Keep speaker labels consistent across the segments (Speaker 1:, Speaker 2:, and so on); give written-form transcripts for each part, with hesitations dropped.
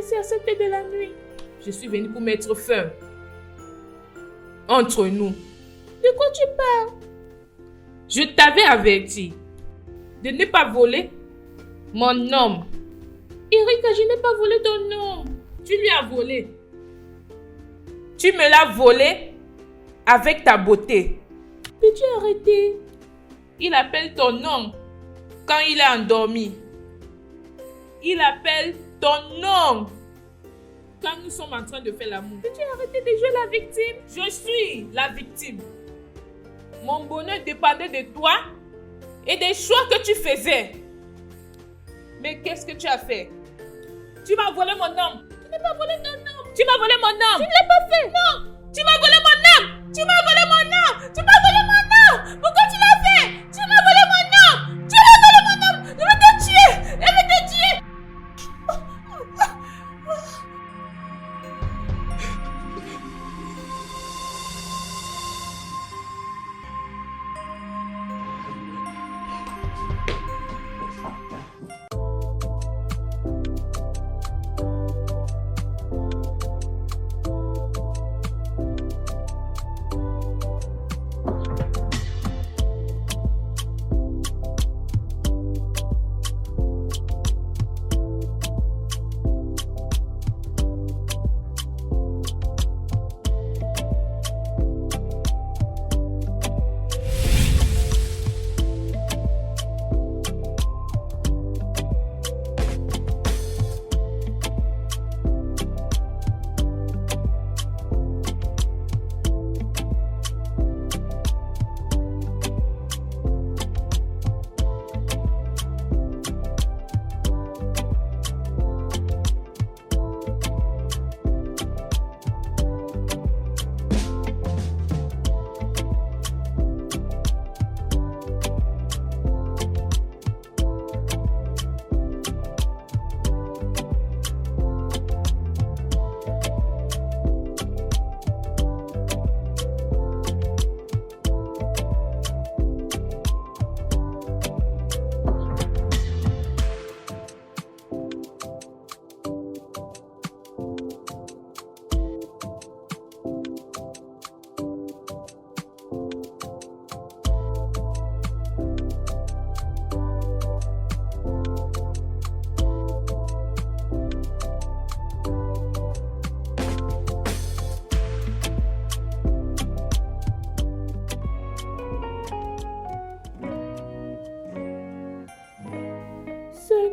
Speaker 1: ici à cette heure de la nuit? Je suis venue pour mettre fin entre nous. De quoi tu parles? Je t'avais averti de ne pas voler mon homme. Erika, je n'ai pas volé ton homme. Tu lui as volé. Tu me l'as volé avec ta beauté. Peux-tu arrêter? Il appelle ton homme quand il est endormi. Il appelle ton nom quand nous sommes en train de faire l'amour. Peux-tu arrêter de jouer la victime? Je suis la victime. Mon bonheur dépendait de toi et des choix que tu faisais. Mais qu'est-ce que tu as fait? Tu m'as volé mon homme. Tu n'as pas volé ton homme. Tu m'as volé mon homme. Tu ne l'as pas fait. Non. Tu m'as volé mon homme. Tu m'as volé mon homme. Tu m'as volé mon homme. Pourquoi tu l'as fait? Tu m'as volé mon homme. Tu m'as volé mon homme. Je vais te tuer. Je vais te tuer.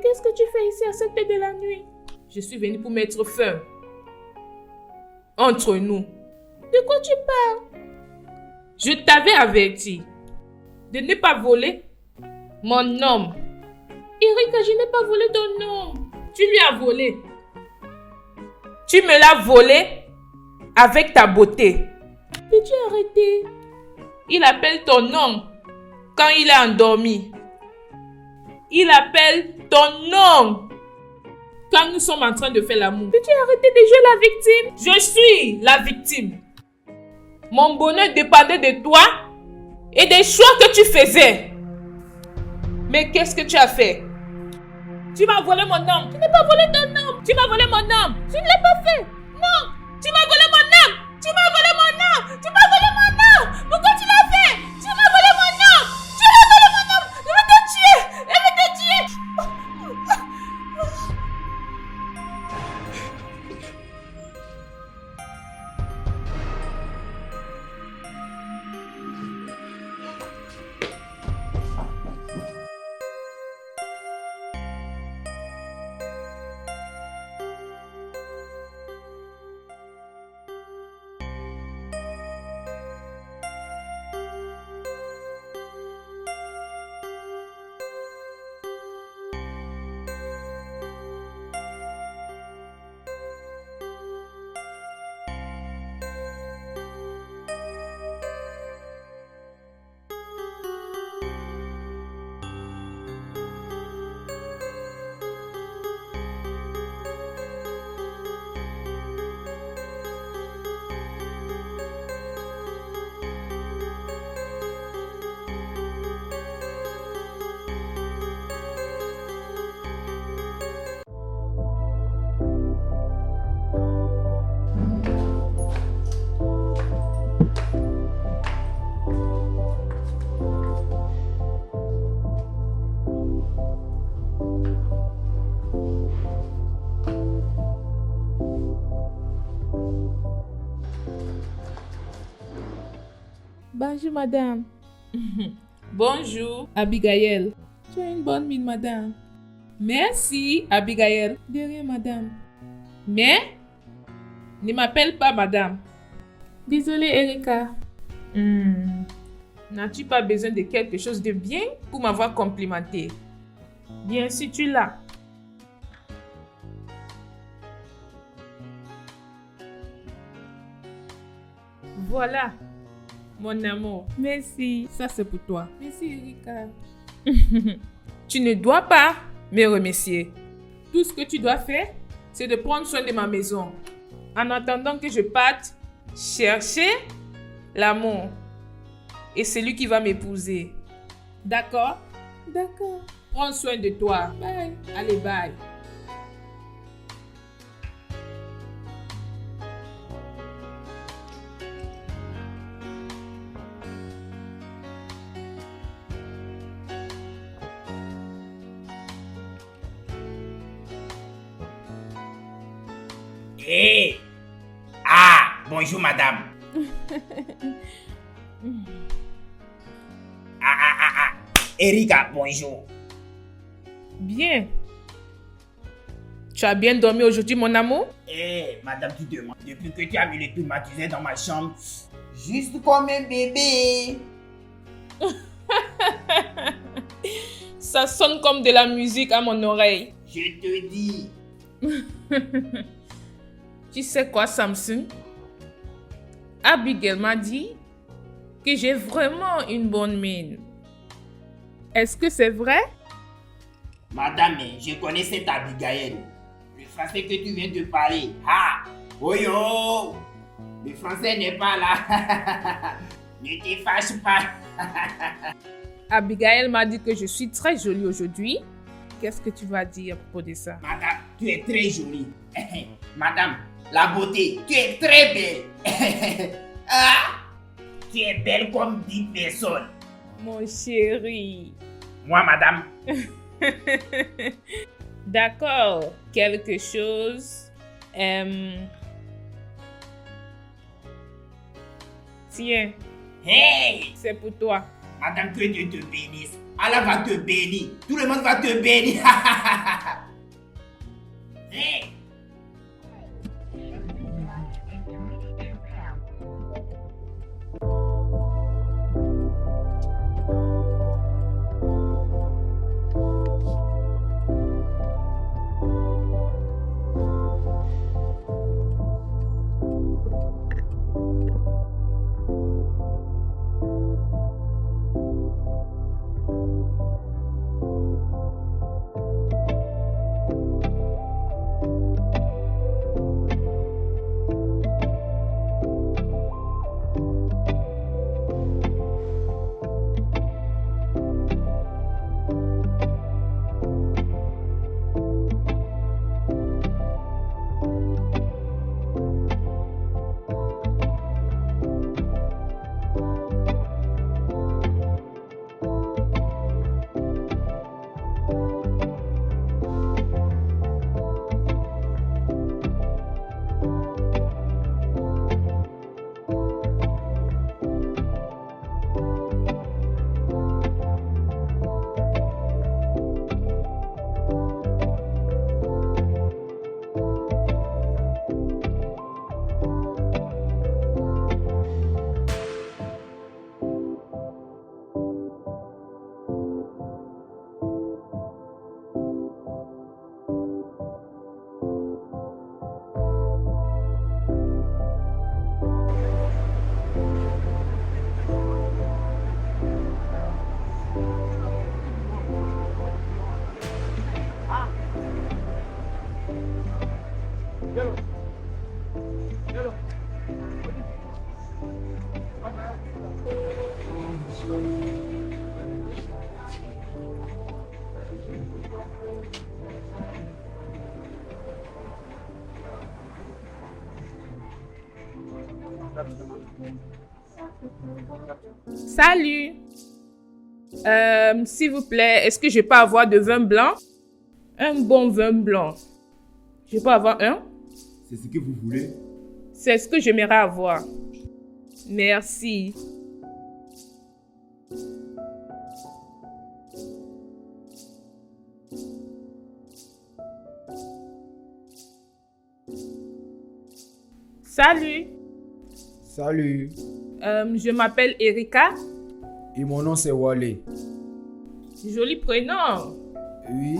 Speaker 1: Qu'est-ce que tu fais ici à cette heure de la nuit? Je suis venue pour mettre fin entre nous. De quoi tu parles? Je t'avais averti de ne pas voler mon homme. Erika, je n'ai pas volé ton homme. Tu lui as volé. Tu me l'as volé avec ta beauté. Peux-tu arrêter? Il appelle ton nom quand il est endormi. Il appelle ton nom quand nous sommes en train de faire l'amour. Peux-tu arrêter de jouer la victime? Je suis la victime. Mon bonheur dépendait de toi et des choix que tu faisais. Mais qu'est-ce que tu as fait? Tu m'as volé mon homme. Tu n'as pas volé ton homme. Tu m'as volé mon homme. Tu ne l'as pas fait. Non. Tu m'as volé mon homme. Tu m'as volé mon homme. Tu m'as volé mon homme. Pourquoi tu l'as fait? Tu m'as volé mon homme. Tu m'as volé mon homme. Je vais te tuer. Je vais te tuer. Bonjour, madame. Bonjour, Abigail. Tu as une bonne mine, madame. Merci, Abigail. De rien, madame. Mais, ne m'appelle pas madame. Désolée, Erika. N'as-tu pas besoin de quelque chose de bien pour m'avoir complimenté? Bien sûr, tu l'as. Voilà, mon amour. Merci. Ça, c'est pour toi. Merci, Erika. Tu ne dois pas me remercier. Tout ce que tu dois faire, c'est de prendre soin de ma maison. En attendant que je parte chercher l'amour. Et celui qui va m'épouser. D'accord? D'accord. Prends soin de toi. Bye. Allez, bye.
Speaker 2: Hé! Ah! Bonjour, madame. Erika, bonjour.
Speaker 1: Bien. Tu as bien dormi aujourd'hui, mon amour?
Speaker 2: Madame, tu demandes. Depuis que tu as mis le climatiseur dans ma chambre, juste comme un bébé.
Speaker 1: Ça sonne comme de la musique à mon oreille.
Speaker 2: Je te dis.
Speaker 1: Tu sais quoi, Samson? Abigail m'a dit que j'ai vraiment une bonne mine. Est-ce que c'est vrai?
Speaker 2: Madame, je connais cette Abigail. Le français que tu viens de parler. Ah! Oh yo! Le français n'est pas là. Ne te fâche pas.
Speaker 1: Abigail m'a dit que je suis très jolie aujourd'hui. Qu'est-ce que tu vas dire à propos de ça?
Speaker 2: Madame, tu es très jolie. Madame, la beauté, tu es très belle. Ah! Tu es belle comme 10 personnes.
Speaker 1: Mon chéri.
Speaker 2: Moi, madame.
Speaker 1: D'accord. Quelque chose. Tiens.
Speaker 2: Hey!
Speaker 1: C'est pour toi.
Speaker 2: Madame, que Dieu te bénisse. Allah va te bénir. Tout le monde va te bénir. Hey!
Speaker 1: Salut. S'il vous plaît, est-ce que je peux avoir de vin blanc? Un bon vin blanc. Je peux avoir un?
Speaker 3: C'est ce que vous voulez?
Speaker 1: C'est ce que j'aimerais avoir. Merci. Salut.
Speaker 3: Salut.
Speaker 1: Je m'appelle Erika.
Speaker 3: Et mon nom c'est Wale.
Speaker 1: Joli prénom.
Speaker 3: Oui.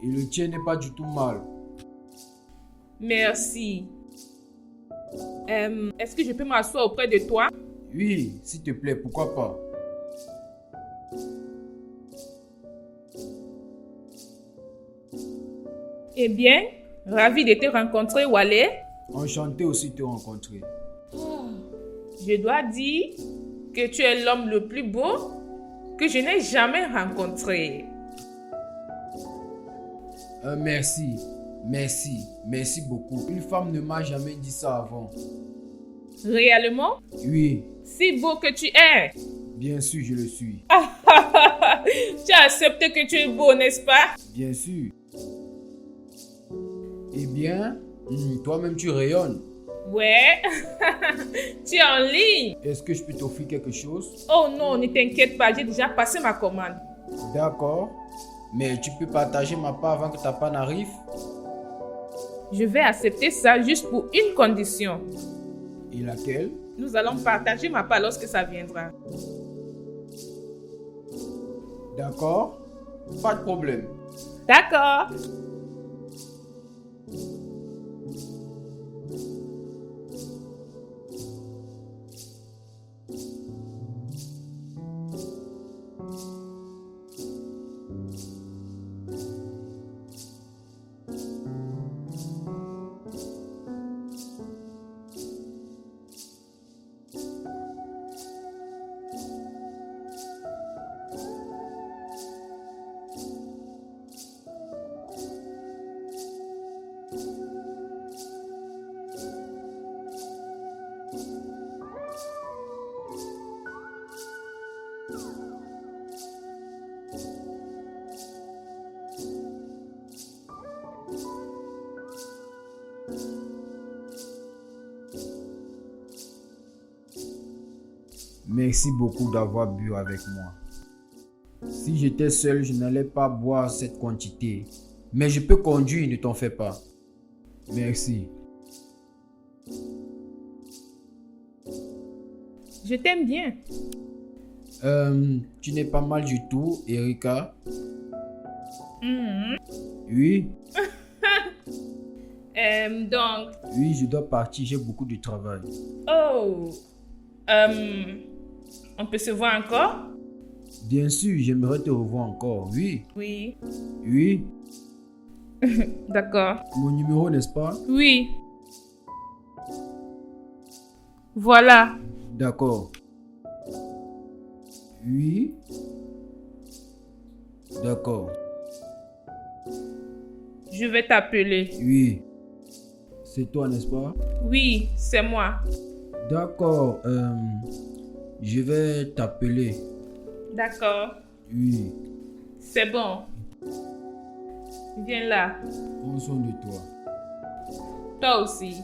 Speaker 3: Et le tien n'est pas du tout mal.
Speaker 1: Merci. Est-ce que je peux m'asseoir auprès de toi?
Speaker 3: Oui, s'il te plaît, pourquoi pas.
Speaker 1: Eh bien, ravi de te rencontrer, Wale.
Speaker 3: Enchanté aussi de te rencontrer.
Speaker 1: Je dois dire que tu es l'homme le plus beau que je n'ai jamais rencontré.
Speaker 3: Merci beaucoup. Une femme ne m'a jamais dit ça avant.
Speaker 1: Réellement?
Speaker 3: Oui,
Speaker 1: Si beau que tu es.
Speaker 3: bien sûr, je le suis.
Speaker 1: Tu as accepté que tu es beau, n'est-ce pas?
Speaker 3: Bien sûr. Eh bien, toi-même tu rayonnes.
Speaker 1: Ouais. Tu es en ligne.
Speaker 3: Est-ce que je peux t'offrir quelque chose?
Speaker 1: Oh non, ne t'inquiète pas, j'ai déjà passé ma commande.
Speaker 3: D'accord. Mais tu peux partager ma part avant que ta part n'arrive?
Speaker 1: Je vais accepter ça juste pour une condition.
Speaker 3: Et laquelle?
Speaker 1: Nous allons partager ma part lorsque ça viendra.
Speaker 3: D'accord. Pas de problème.
Speaker 1: D'accord.
Speaker 3: Merci beaucoup d'avoir bu avec moi. Si j'étais seul, je n'allais pas boire cette quantité. Mais je peux conduire, ne t'en fais pas. Merci.
Speaker 1: Je t'aime bien.
Speaker 3: Tu n'es pas mal du tout, Erika.
Speaker 1: Mhm.
Speaker 3: Oui,
Speaker 1: Donc,
Speaker 3: oui, je dois partir, j'ai beaucoup de travail.
Speaker 1: oh, on peut se voir encore?
Speaker 3: Bien sûr, j'aimerais te revoir encore. Oui,
Speaker 1: Oui.
Speaker 3: oui.
Speaker 1: D'accord.
Speaker 3: Mon numéro, n'est-ce pas?
Speaker 1: Oui. Voilà.
Speaker 3: D'accord. Oui. D'accord.
Speaker 1: Je vais t'appeler.
Speaker 3: Oui. C'est toi, n'est-ce pas?
Speaker 1: Oui, c'est moi.
Speaker 3: D'accord. Je vais t'appeler.
Speaker 1: D'accord.
Speaker 3: Oui.
Speaker 1: C'est bon. Viens là.
Speaker 3: Prends soin de toi.
Speaker 1: Toi aussi.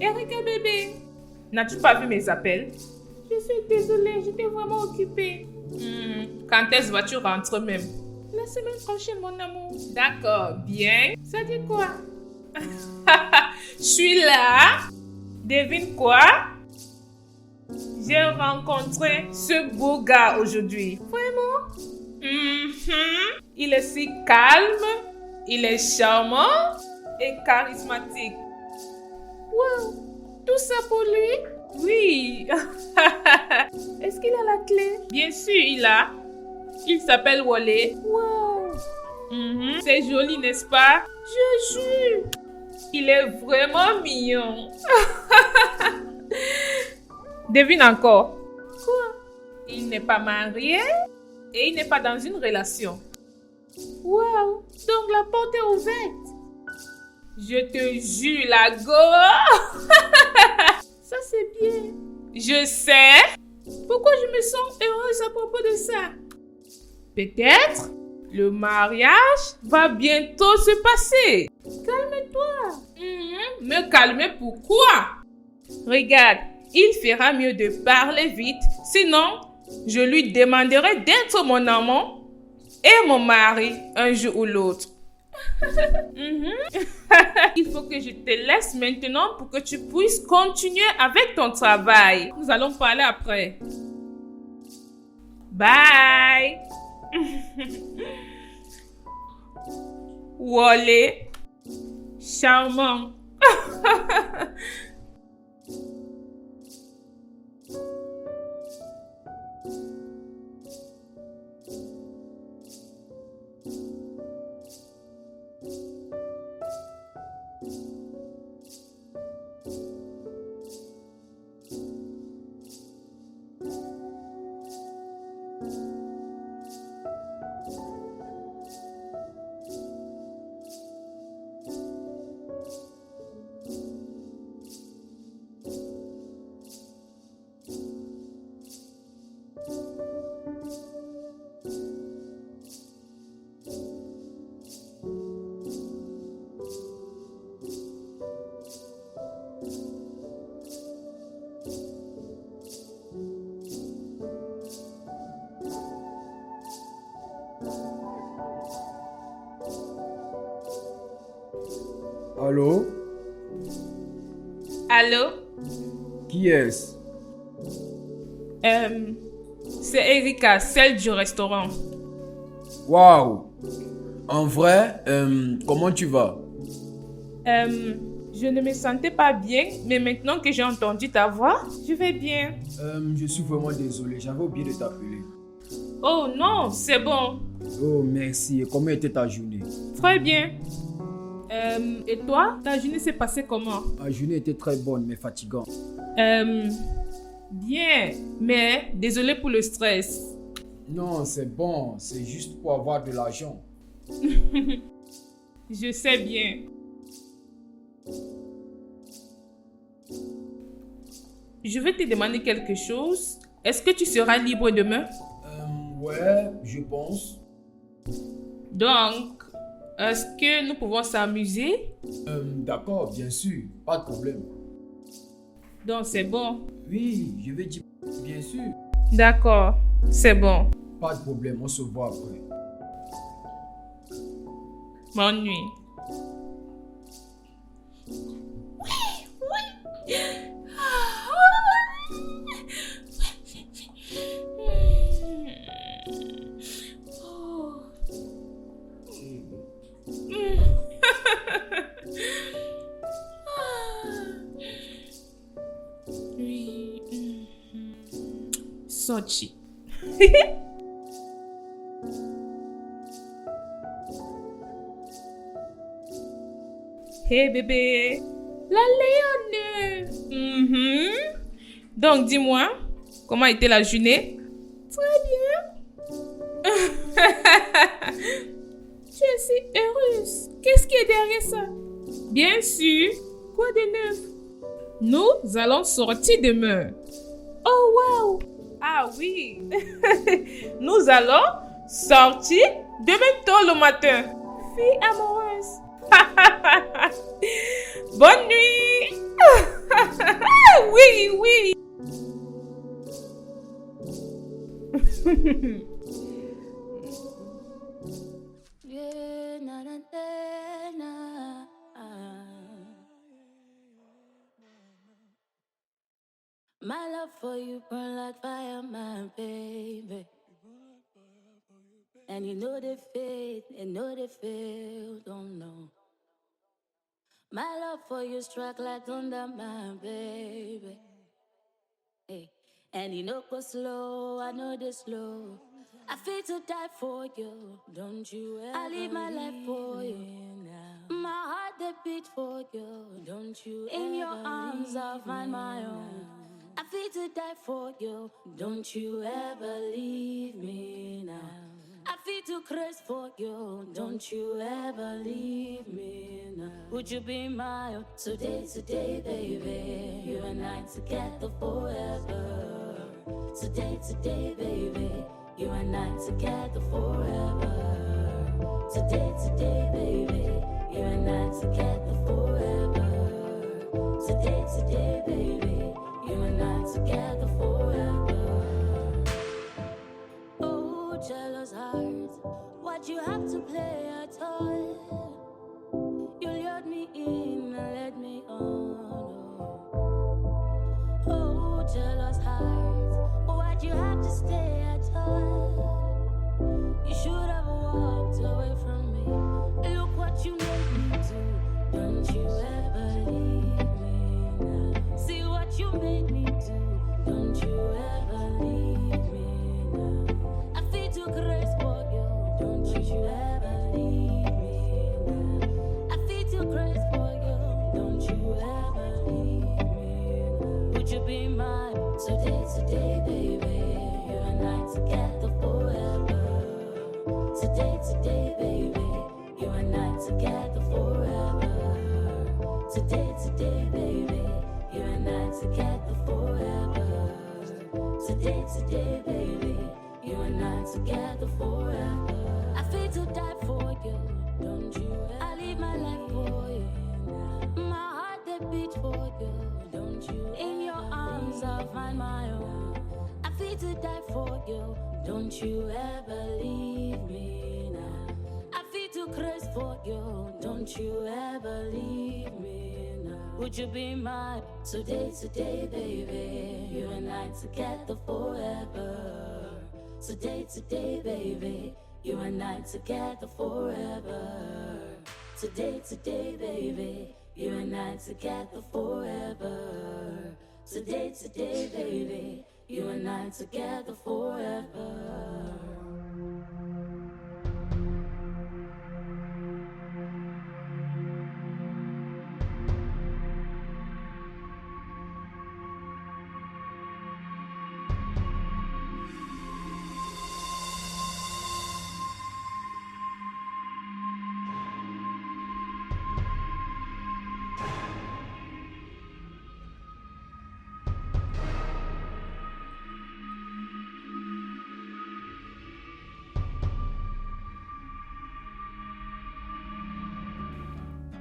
Speaker 1: Erika bébé, n'as-tu pas vu mes appels? Je suis désolée, j'étais vraiment occupée. Quand est-ce vas-tu rentrer même? La semaine prochaine, mon amour. D'accord, bien. Ça dit quoi? Je suis là. Devine quoi? J'ai rencontré ce beau gars aujourd'hui. Vraiment? Il est si calme, il est charmant et charismatique. Wow, tout ça pour lui? Oui. Est-ce qu'il a la clé? Bien sûr, il a. Il s'appelle Wale. Wow. C'est joli, n'est-ce pas? Je jure. Il est vraiment mignon. Devine encore. Quoi? Il n'est pas marié et il n'est pas dans une relation. Wow! Donc la porte est ouverte. Je te jure, la go! Ça c'est bien. Je sais. Pourquoi je me sens heureuse à propos de ça? Peut-être le mariage va bientôt se passer. Calme-toi. Me calmer pourquoi? Regarde, il fera mieux de parler vite. Sinon, je lui demanderai d'être mon amant et mon mari un jour ou l'autre. Il faut que je te laisse maintenant pour que tu puisses continuer avec ton travail. Nous allons parler après. Bye. Wally, charmant.
Speaker 3: Allô?
Speaker 1: Allô?
Speaker 3: Qui est-ce?
Speaker 1: C'est Erika, celle du restaurant.
Speaker 3: Waouh! En vrai, comment tu vas?
Speaker 1: Je ne me sentais pas bien, mais maintenant que j'ai entendu ta voix, je vais bien.
Speaker 3: Je suis vraiment désolé, j'avais oublié de t'appeler.
Speaker 1: Oh non, c'est bon.
Speaker 3: Oh, merci. Et comment était ta journée?
Speaker 1: Très bien. Et toi, ta journée s'est passée comment?
Speaker 3: Ma journée était très bonne, mais fatigante.
Speaker 1: Bien, mais désolé pour le stress.
Speaker 3: Non, c'est bon. C'est juste pour avoir de l'argent.
Speaker 1: Je sais bien. Je vais te demander quelque chose. Est-ce que tu seras libre demain?
Speaker 3: Ouais, je pense.
Speaker 1: Donc, est-ce que nous pouvons s'amuser?
Speaker 3: D'accord, bien sûr. Pas de problème.
Speaker 1: Donc, c'est bon.
Speaker 3: Oui, je vais dire bien sûr.
Speaker 1: D'accord, c'est bon.
Speaker 3: Pas de problème, on se voit après.
Speaker 1: Bonne nuit. Sochi. Hey bébé, la Léone. Donc dis-moi, comment était la journée? Très bien. Tu es si heureuse. Qu'est-ce qui est derrière ça? Bien sûr. Quoi de neuf? Nous allons sortir demain. Oh wow. Ah oui. Nous allons sortir demain tôt le matin. Fille amoureuse. Bonne nuit. Oui, oui.
Speaker 4: My love for you burn like fire, my baby. And you know the fate, and know the feel, don't know. My love for you struck like thunder, my baby. Hey. And you know go slow, I know the slow. I feel to die for you, don't you ever I leave my life for you now. My heart they beat for you, don't you in your arms I'll find my own. I feel to die for you. Don't you ever leave me now. I feel to craze for you. Don't you ever leave me now. Would you be mine today, baby? You and I together forever. Today, baby. You and I together forever. Today, baby. You and I together forever. Today, baby. You and I together forever. Oh, jealous heart, what you have to play at all? You lured me in and led me on. Oh, jealous heart, why'd you have to stay at all? You should have walked away from me. Look what you made me do. Don't you ever leave me now. See what you made me do. Don't you ever leave me now. I feel too grace for you. Don't you ever leave me now. I feel too grace for you. Don't you ever leave me now. Would you be mine today, baby? You and I together forever. Today, baby. You and I together forever. Today, baby. You and I together forever. Today, baby. You and I together forever. I feel to die for you. Don't you ever. I live my life for you. My heart they beat for you. Don't you. In your arms I'll find my own. I feel to die for you. Don't you ever leave me now. I feel to craze for you. Don't you ever leave me now. Would you be mine today, baby? You and I together forever. Today, baby. You and I together forever. Today, baby. You and I together forever. Today, baby. You and I together forever.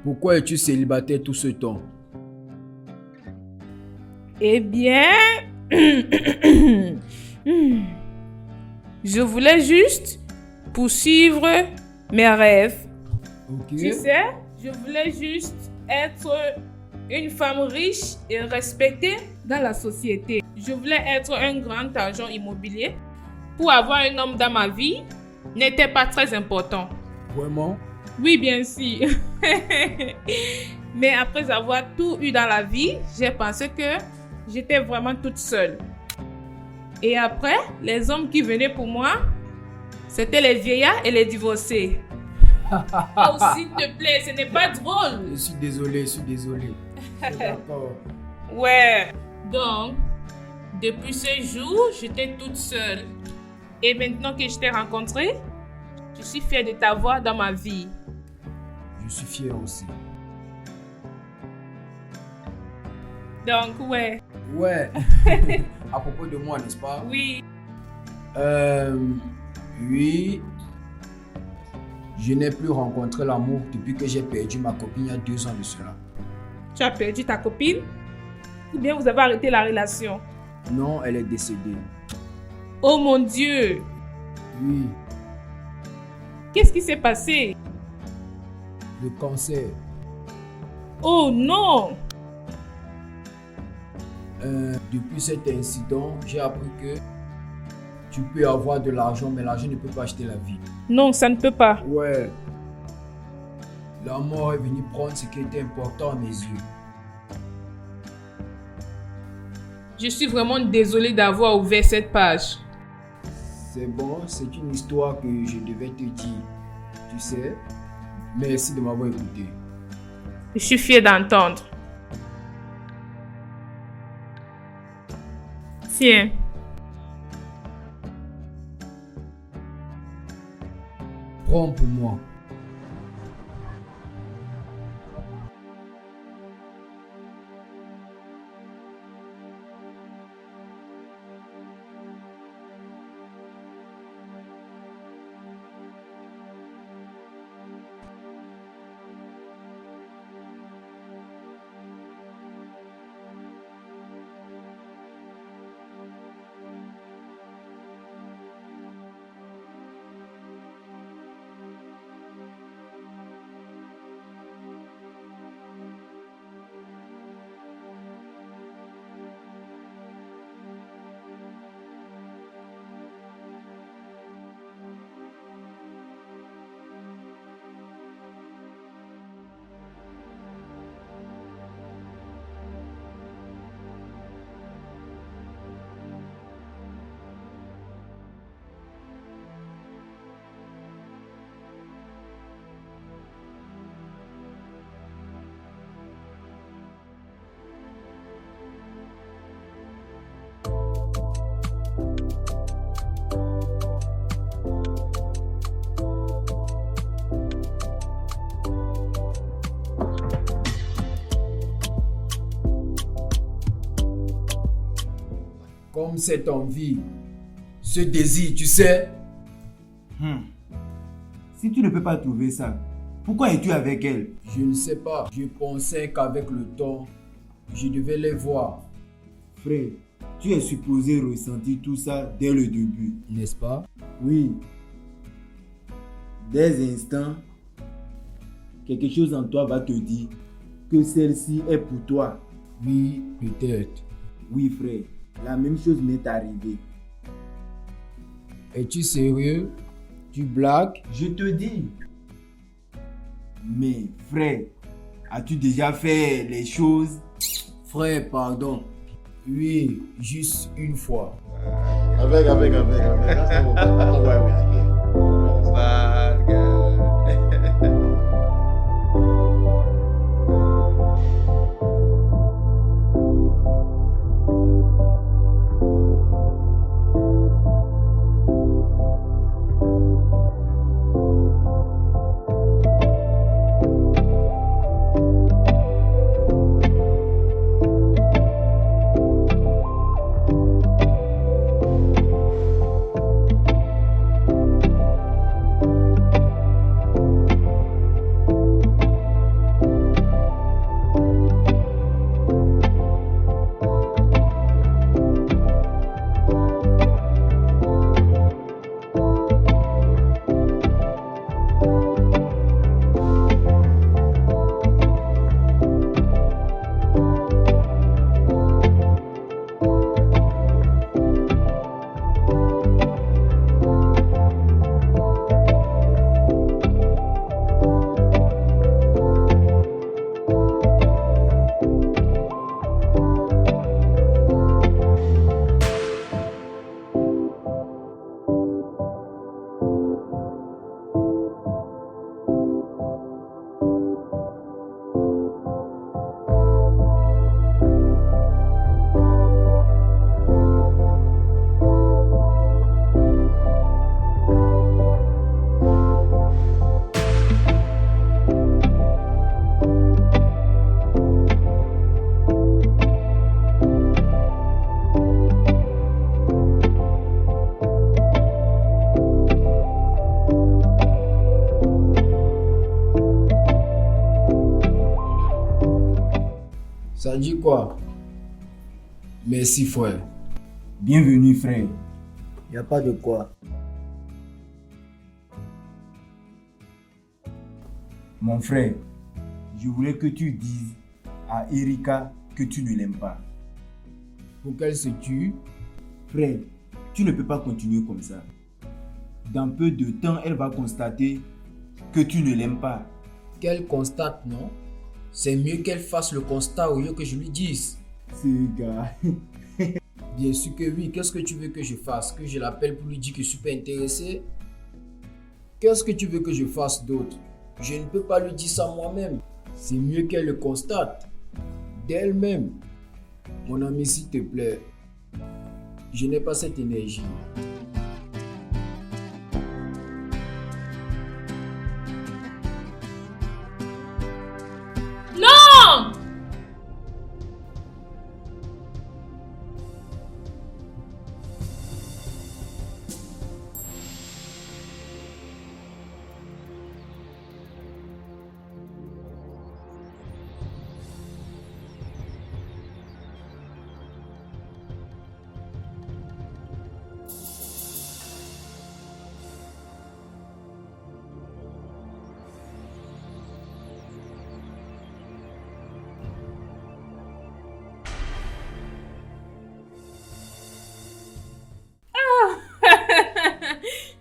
Speaker 3: Pourquoi es-tu célibataire tout ce temps?
Speaker 1: Eh bien, je voulais juste poursuivre mes rêves.
Speaker 3: Ok.
Speaker 1: Tu sais, je voulais juste être une femme riche et respectée dans la société. Je voulais être un grand agent immobilier. Pour avoir un homme dans ma vie n'était pas très important.
Speaker 3: Vraiment?
Speaker 1: Oui, bien sûr. Mais après avoir tout eu dans la vie, j'ai pensé que j'étais vraiment toute seule. Et après, les hommes qui venaient pour moi, c'était les vieillards et les divorcés. Oh, s'il te plaît, ce n'est pas drôle.
Speaker 3: Je suis désolé. D'accord.
Speaker 1: Ouais. Donc, depuis ce jour, j'étais toute seule. Et maintenant que je t'ai rencontrée, je suis fière de t'avoir dans ma vie.
Speaker 3: Je suis fier aussi.
Speaker 1: Donc, ouais.
Speaker 3: Ouais. À propos de moi, n'est-ce pas?
Speaker 1: Oui.
Speaker 3: Oui. Je n'ai plus rencontré l'amour depuis que j'ai perdu ma copine il y a 2 ans de cela.
Speaker 1: Tu as perdu ta copine? Ou bien vous avez arrêté la relation?
Speaker 3: Non, elle est décédée.
Speaker 1: Oh mon Dieu!
Speaker 3: Oui,
Speaker 1: Qu'est-ce qui s'est passé?
Speaker 3: le cancer.
Speaker 1: Oh non!
Speaker 3: Depuis cet incident, j'ai appris que tu peux avoir de l'argent, mais l'argent ne peut pas acheter la vie.
Speaker 1: Non, ça ne peut pas.
Speaker 3: Ouais. La mort est venue prendre ce qui était important à mes yeux.
Speaker 1: Je suis vraiment désolée d'avoir ouvert cette page.
Speaker 3: C'est bon, c'est une histoire que je devais te dire. Tu sais, merci de m'avoir écouté.
Speaker 1: Je suis fière d'entendre. Tiens.
Speaker 3: Prends pour moi. Comme cette envie, ce désir, tu sais.
Speaker 5: Si tu ne peux pas trouver ça, pourquoi es-tu avec elle?
Speaker 3: Je ne sais pas. Je pensais qu'avec le temps, je devais les voir.
Speaker 5: Frère, tu es supposé ressentir tout ça dès le début.
Speaker 3: N'est-ce pas?
Speaker 5: Oui. Des instants, quelque chose en toi va te dire que celle-ci est pour toi.
Speaker 3: Oui, peut-être.
Speaker 5: Oui, frère. La même chose m'est arrivée.
Speaker 3: Es-tu sérieux? Tu blagues?
Speaker 5: Je te dis. Mais frère, as-tu déjà fait les choses?
Speaker 3: Frère, pardon. Oui, juste une fois.
Speaker 6: Avec. That's not why we are here.
Speaker 7: Bad girl.
Speaker 3: Ça dit quoi? Merci, frère.
Speaker 5: Bienvenue, frère.
Speaker 8: Y a pas de quoi.
Speaker 5: Mon frère, je voulais que tu dises à Erika que tu ne l'aimes pas.
Speaker 3: Pour qu'elle se tue?
Speaker 5: Frère, tu ne peux pas continuer comme ça. Dans peu de temps, elle va constater que tu ne l'aimes pas.
Speaker 3: Qu'elle constate, non? C'est mieux qu'elle fasse le constat au lieu que je lui dise.
Speaker 5: Ce gars.
Speaker 3: Bien sûr que oui. Qu'est-ce que tu veux que je fasse? Que je l'appelle pour lui dire que je suis pas intéressé? Qu'est-ce que tu veux que je fasse d'autre? Je ne peux pas lui dire ça moi-même. C'est mieux qu'elle le constate d'elle-même. Mon ami, s'il te plaît, Je n'ai pas cette énergie.
Speaker 1: Non!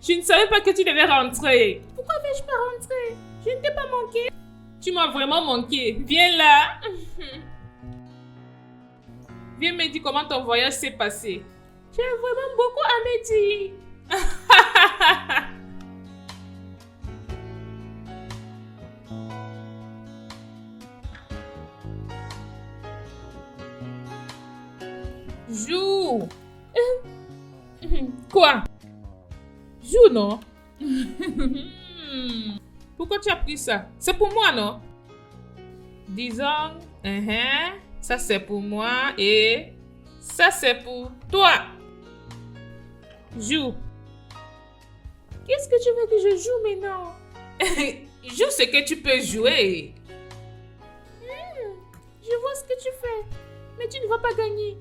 Speaker 1: Je ne savais pas que tu devais rentrer. Pourquoi vais-je pas rentrer? Je ne t'ai pas manqué. Tu m'as vraiment manqué. Viens là. Viens me dire comment ton voyage s'est passé. J'ai vraiment beaucoup à me dire. Joue. Quoi? Joue, non? Pourquoi tu as pris ça? C'est pour moi, non? Disons, ça c'est pour moi et ça c'est pour toi. Joue. Qu'est-ce que tu veux que je joue maintenant? Joue ce que tu peux jouer. Je vois ce que tu fais, mais tu ne vas pas gagner.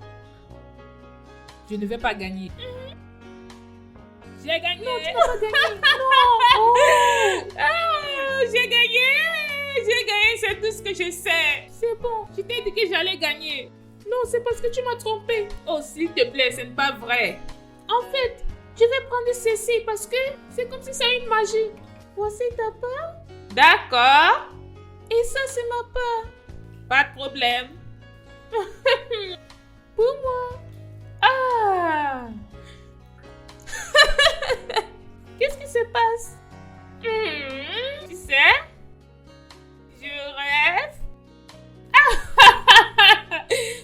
Speaker 1: Je ne vais pas gagner. J'ai gagné. Non, tu n'as pas gagné. Non. Oh. Ah, j'ai gagné. J'ai gagné, c'est tout ce que je sais. C'est bon, je t'ai dit que j'allais gagner. Non, c'est parce que tu m'as trompé. Oh, s'il te plaît, ce n'est pas vrai. En fait, je vais prendre ceci parce que c'est comme si ça a une magie. Voici ta part. D'accord. Et ça, c'est ma part. Pas de problème. Pour moi. Ah. Qu'est-ce qui se passe? Tu sais, je rêve.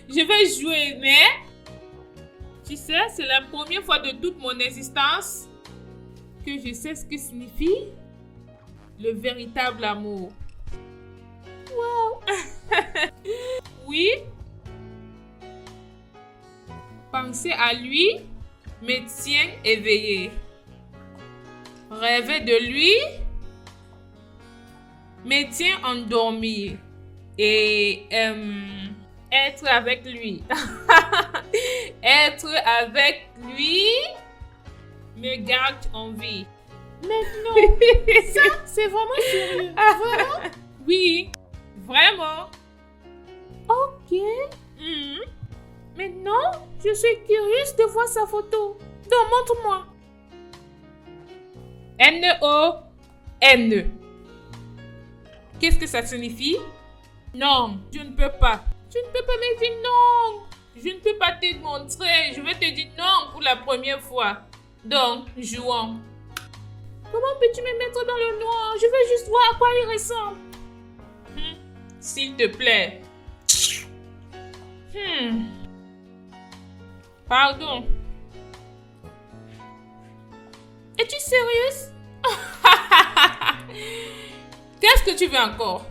Speaker 1: Je vais jouer, mais tu sais, c'est la première fois de toute mon existence que je sais ce que signifie le véritable amour. Wow. Oui. Penser à lui me tient éveillé. Rêver de lui me tient endormi. Et être avec lui. Être avec lui me garde en vie. Maintenant, ça, c'est vraiment sérieux. Vraiment? Oui, vraiment. Ok. Maintenant, je suis curieuse de voir sa photo. Donc, montre-moi. N-O-N. Qu'est-ce que ça signifie? Non, je ne peux pas. Tu ne peux pas me dire non. Je ne peux pas te montrer. Je vais te dire non pour la première fois. Donc, jouons. Comment peux-tu me mettre dans le noir? Je veux juste voir à quoi il ressemble. S'il te plaît. Pardon. Es-tu sérieuse? Qu'est-ce que tu veux encore?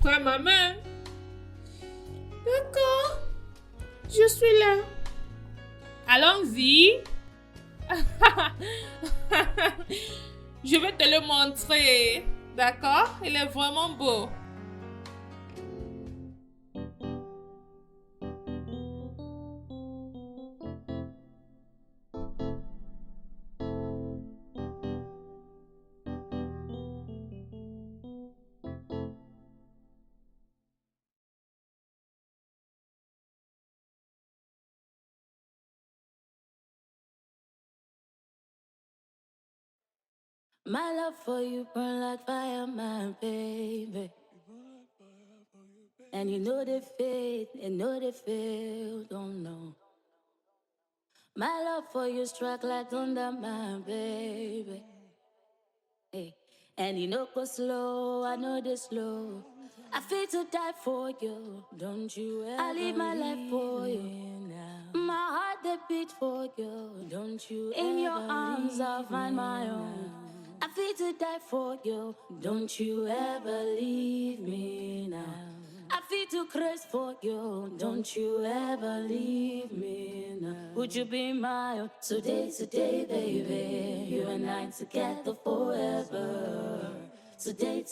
Speaker 1: Prends ma main. D'accord. Je suis là. Allons-y. Je vais te le montrer. D'accord? Il est vraiment beau.
Speaker 4: My love for you burn like fire, my baby. And you know the fate, don't know. My love for you struck like thunder, my baby. Hey. And you know go slow, I know the slow. I feel to die for you. Don't you ever I leave my life for you now. My heart they beat for you. Don't you in your arms I'll find my own. I feel to die for you. Don't you ever leave me now. I feel to craze for you. Don't you ever leave me now. Would you be my own? Today, baby. You and I together forever. Today,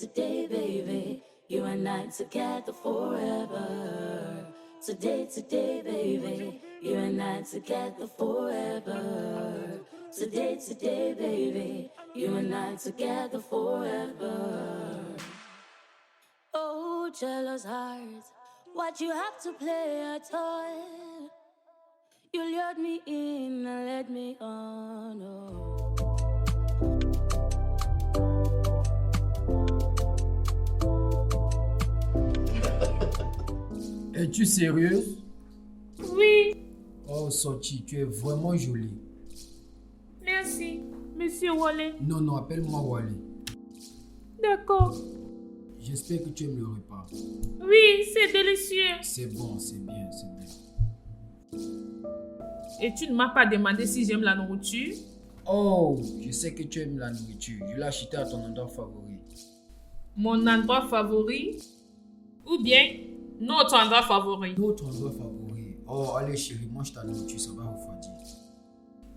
Speaker 4: baby. You and I together forever. Today, baby. You and I together forever. Today, baby. You and I together forever. Oh, jealous heart, what you have to play at all? You lured me in and led me on. Oh.
Speaker 3: Es-tu sérieuse?
Speaker 1: Oui,
Speaker 3: Oh, Sochi, tu es vraiment jolie.
Speaker 1: merci, Monsieur Wale.
Speaker 3: Non, non, appelle-moi Wally.
Speaker 1: D'accord.
Speaker 3: J'espère que tu aimes le repas.
Speaker 1: Oui, c'est délicieux.
Speaker 3: C'est bon, c'est bien, c'est bien.
Speaker 1: Et tu ne m'as pas demandé si j'aime la nourriture?
Speaker 3: Oh, je sais que tu aimes la nourriture. Je l'ai acheté à ton endroit favori.
Speaker 1: Mon endroit favori? Ou bien notre endroit favori?
Speaker 3: Notre endroit favori. Oh, allez chérie, mange ta nourriture, ça va refroidir.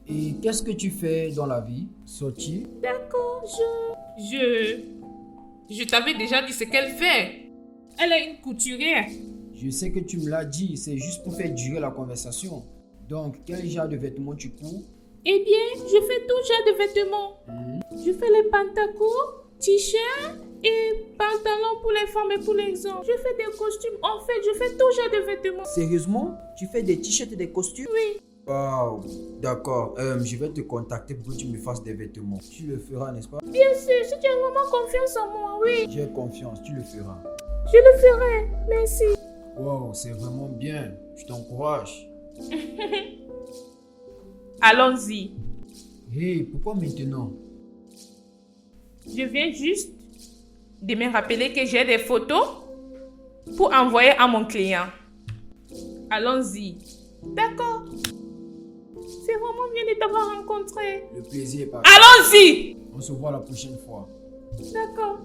Speaker 3: Et qu'est-ce que tu fais dans la vie, Sochi?
Speaker 1: D'accord, Je t'avais déjà dit ce qu'elle fait. Elle est une couturière.
Speaker 3: Je sais que tu me l'as dit, c'est juste pour faire durer la conversation. Donc, quel genre de vêtements tu cours?
Speaker 1: Eh bien, je fais tout genre de vêtements. Je fais les pantacours, t-shirts et pantalons pour les femmes et pour les hommes. Je fais des costumes. En fait, je fais tout genre de vêtements.
Speaker 3: Sérieusement? Tu fais des t-shirts et des costumes?
Speaker 1: Oui.
Speaker 3: Wow, d'accord. Je vais te contacter pour que tu me fasses des vêtements. Tu le feras, n'est-ce pas?
Speaker 1: Bien sûr, si tu as vraiment confiance en moi, oui.
Speaker 3: J'ai confiance, tu le feras.
Speaker 1: Je le ferai. Merci.
Speaker 3: Wow, c'est vraiment bien. Je t'encourage.
Speaker 1: Allons-y.
Speaker 3: Hey, pourquoi maintenant?
Speaker 1: Je viens juste de me rappeler que j'ai des photos pour envoyer à mon client. Allons-y. D'accord. C'est vraiment bien de t'avoir rencontré.
Speaker 3: Le plaisir est partagé.
Speaker 1: Allons-y.
Speaker 3: On se voit la prochaine fois.
Speaker 1: D'accord.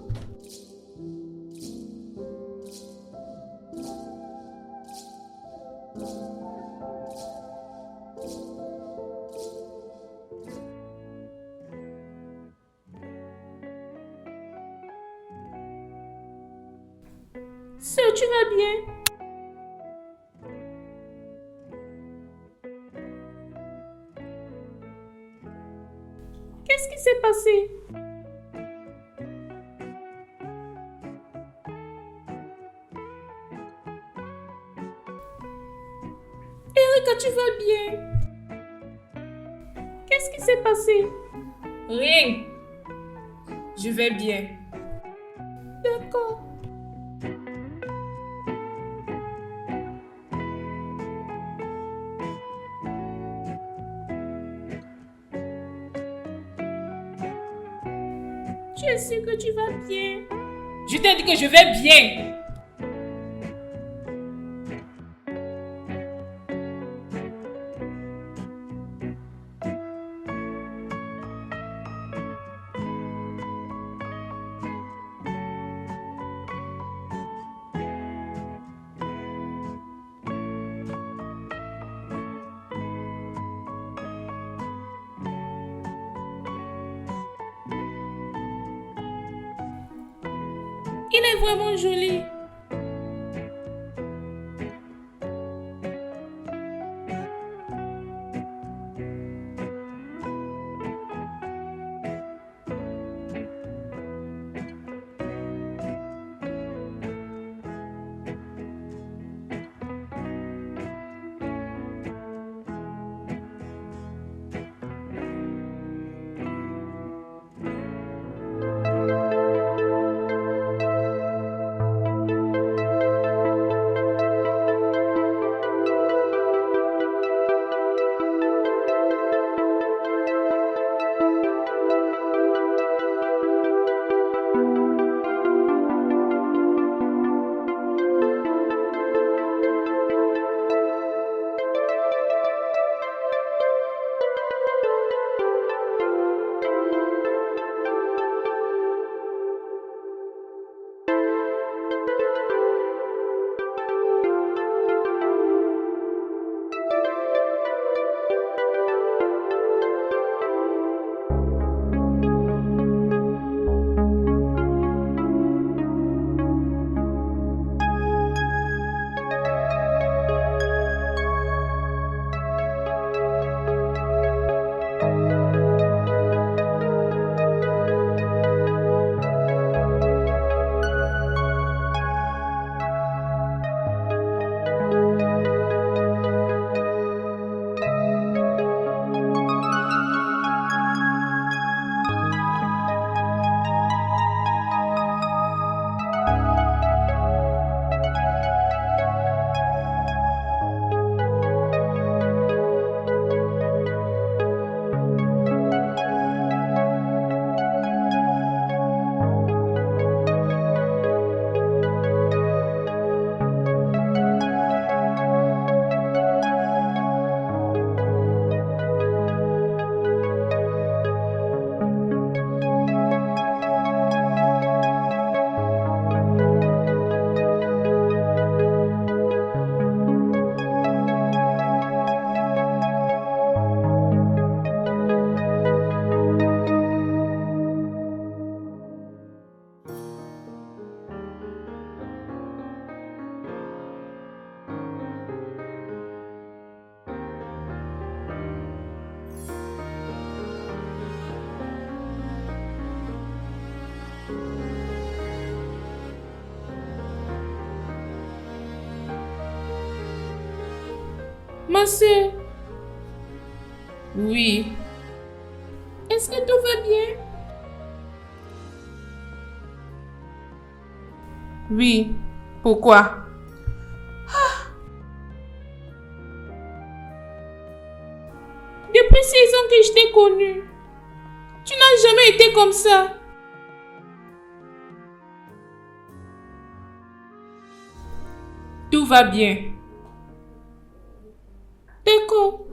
Speaker 1: Sœur, tu vas bien? Qu'est-ce qui s'est passé? Erika, tu vas bien? Qu'est-ce qui s'est passé? Rien. Je vais bien. D'accord. Tu es sûr que tu vas bien? Je t'ai dit que je vais bien. Il est vraiment joli. ma soeur. Oui. Est-ce que tout va bien? Oui. Pourquoi? Depuis 6 ans que je t'ai connu, tu n'as jamais été comme ça. Tout va bien. D'accord.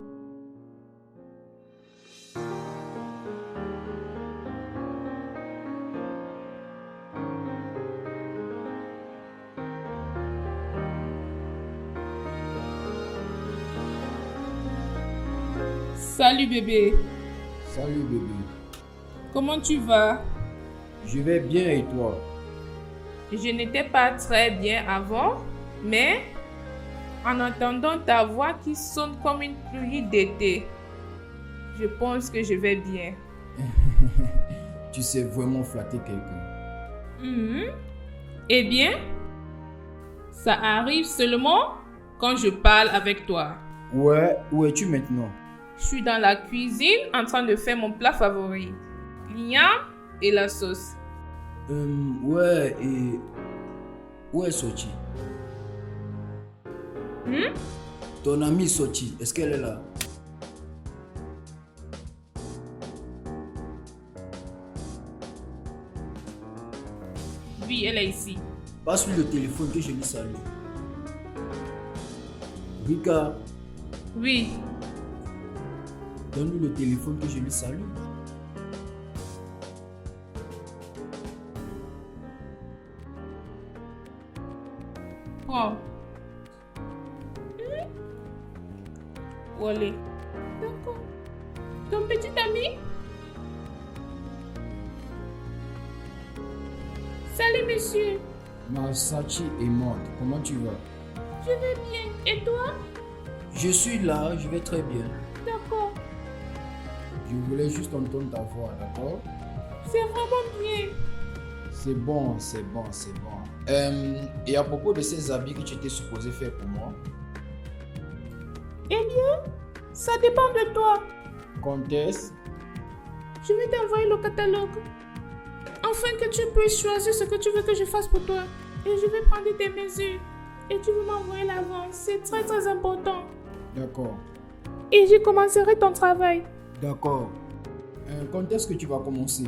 Speaker 1: Salut bébé.
Speaker 3: Salut bébé.
Speaker 1: Comment tu vas?
Speaker 3: Je vais bien et toi?
Speaker 1: Je n'étais pas très bien avant, mais en entendant ta voix qui sonne comme une pluie d'été, je pense que je vais bien.
Speaker 3: Tu sais vraiment flatter quelqu'un.
Speaker 1: Mhm. Eh bien, ça arrive seulement quand je parle avec toi.
Speaker 3: Ouais, où es-tu maintenant?
Speaker 1: Je suis dans la cuisine en train de faire mon plat favori, l'igname et la sauce.
Speaker 3: Ouais, et où est Sochi? Ton amie Sochi, est-ce qu'elle est là?
Speaker 1: Oui, elle est ici.
Speaker 3: Passe-lui le téléphone que je lui salue. Rika,
Speaker 1: Oui,
Speaker 3: donne-lui le téléphone que je lui salue.
Speaker 1: prends. Où aller? D'accord. Ton petit ami? Salut monsieur,
Speaker 3: Masachi est morte. Comment tu vas?
Speaker 1: je vais bien. Et toi?
Speaker 3: Je suis là, je vais très bien.
Speaker 1: D'accord,
Speaker 3: Je voulais juste entendre ta voix, d'accord?
Speaker 1: c'est vraiment bien.
Speaker 3: C'est bon, c'est bon, c'est bon. Et à propos de ces habits que tu étais supposé faire pour moi,
Speaker 1: Eh bien, ça dépend de toi.
Speaker 3: quand est-ce?
Speaker 1: Je vais t'envoyer le catalogue. Afin que tu puisses choisir ce que tu veux que je fasse pour toi. Et je vais prendre tes mesures. Et tu veux m'envoyer l'avance. C'est très très important.
Speaker 3: D'accord,
Speaker 1: Et je commencerai ton travail.
Speaker 3: d'accord. Quand est-ce que tu vas commencer?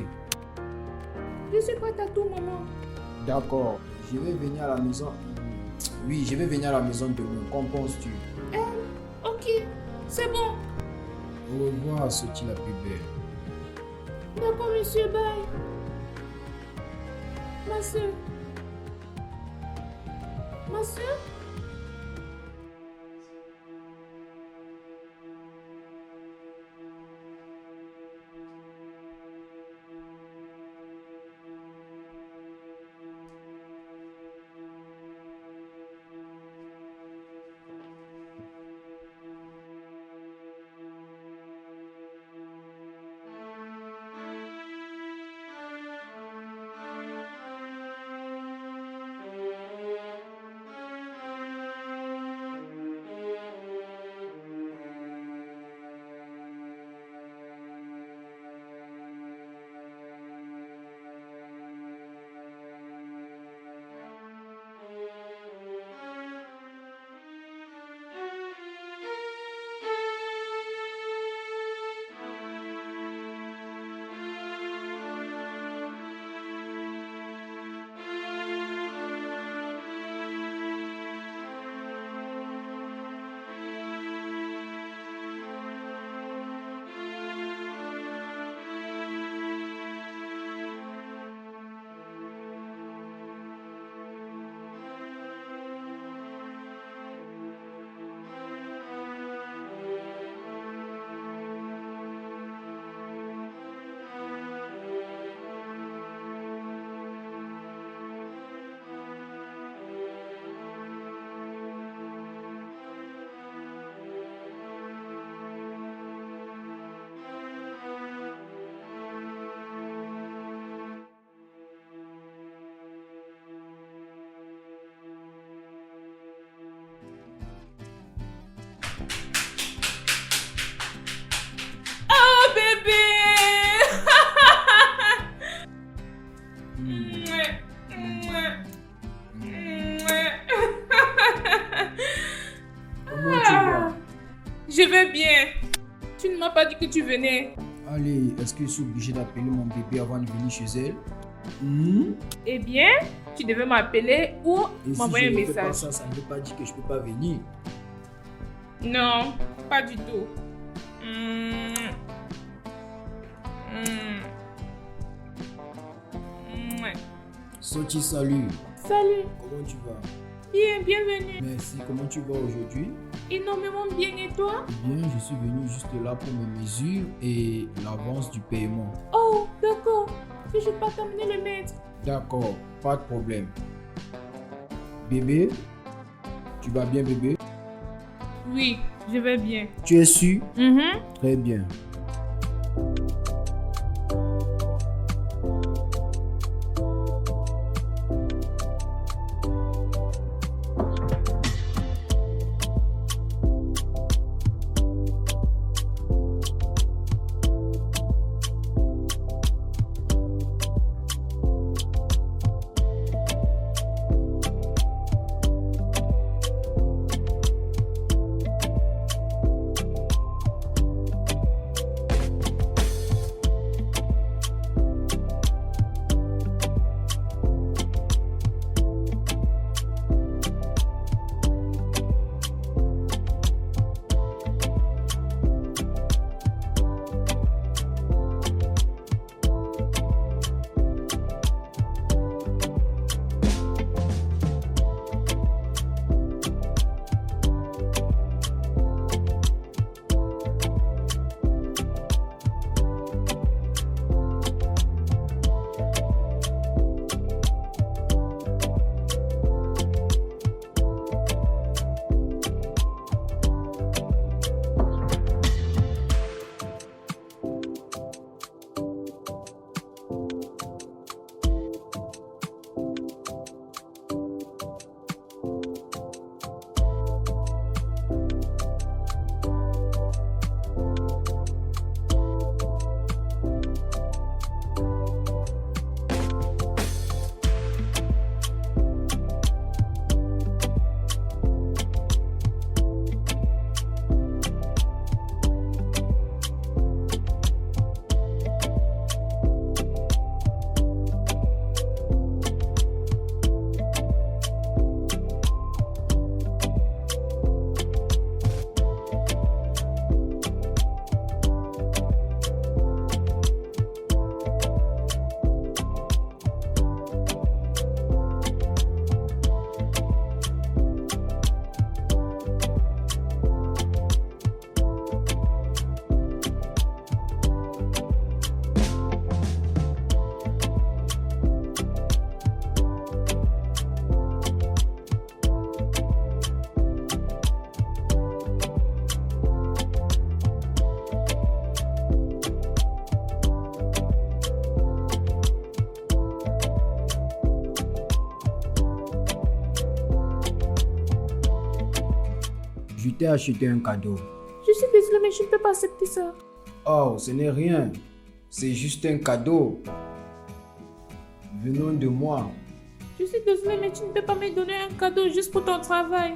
Speaker 1: Je suis prête à tout moment.
Speaker 3: D'accord, je vais venir à la maison. Oui, je vais venir à la maison demain. Qu'en penses-tu?
Speaker 1: Ok, c'est bon.
Speaker 3: Au revoir, Sochi la plus belle.
Speaker 1: D'accord, monsieur, bye. Ma soeur. Ma soeur? Tu ne m'as pas dit que tu venais.
Speaker 3: Allez, est-ce que je suis obligé d'appeler mon bébé avant de venir chez elle?
Speaker 1: Eh bien, tu devais m'appeler ou
Speaker 3: Et si
Speaker 1: m'envoyer un
Speaker 3: je ne fais pas
Speaker 1: message.
Speaker 3: ça ne veut pas dire que je peux pas venir.
Speaker 1: Non, pas du tout. Mm. Mm. Mm.
Speaker 3: Soti, salut.
Speaker 1: Salut,
Speaker 3: Comment tu vas?
Speaker 1: bien, bienvenue.
Speaker 3: Merci, comment tu vas aujourd'hui?
Speaker 1: Énormément bien et toi?
Speaker 3: Eh bien, je suis venu juste là pour mes mesures et l'avance du paiement.
Speaker 1: Oh, d'accord. Puis-je pas t'amener le maître?
Speaker 3: D'accord, pas de problème. Bébé, tu vas bien bébé?
Speaker 1: Oui, je vais bien.
Speaker 3: Tu es sûr?
Speaker 1: Mhm.
Speaker 3: Très bien. Je t'ai acheté un cadeau.
Speaker 1: Je suis désolée, mais je ne peux pas accepter ça.
Speaker 3: Oh, ce n'est rien. C'est juste un cadeau. Venons de moi.
Speaker 1: Je suis désolée, mais tu ne peux pas me donner un cadeau juste pour ton travail.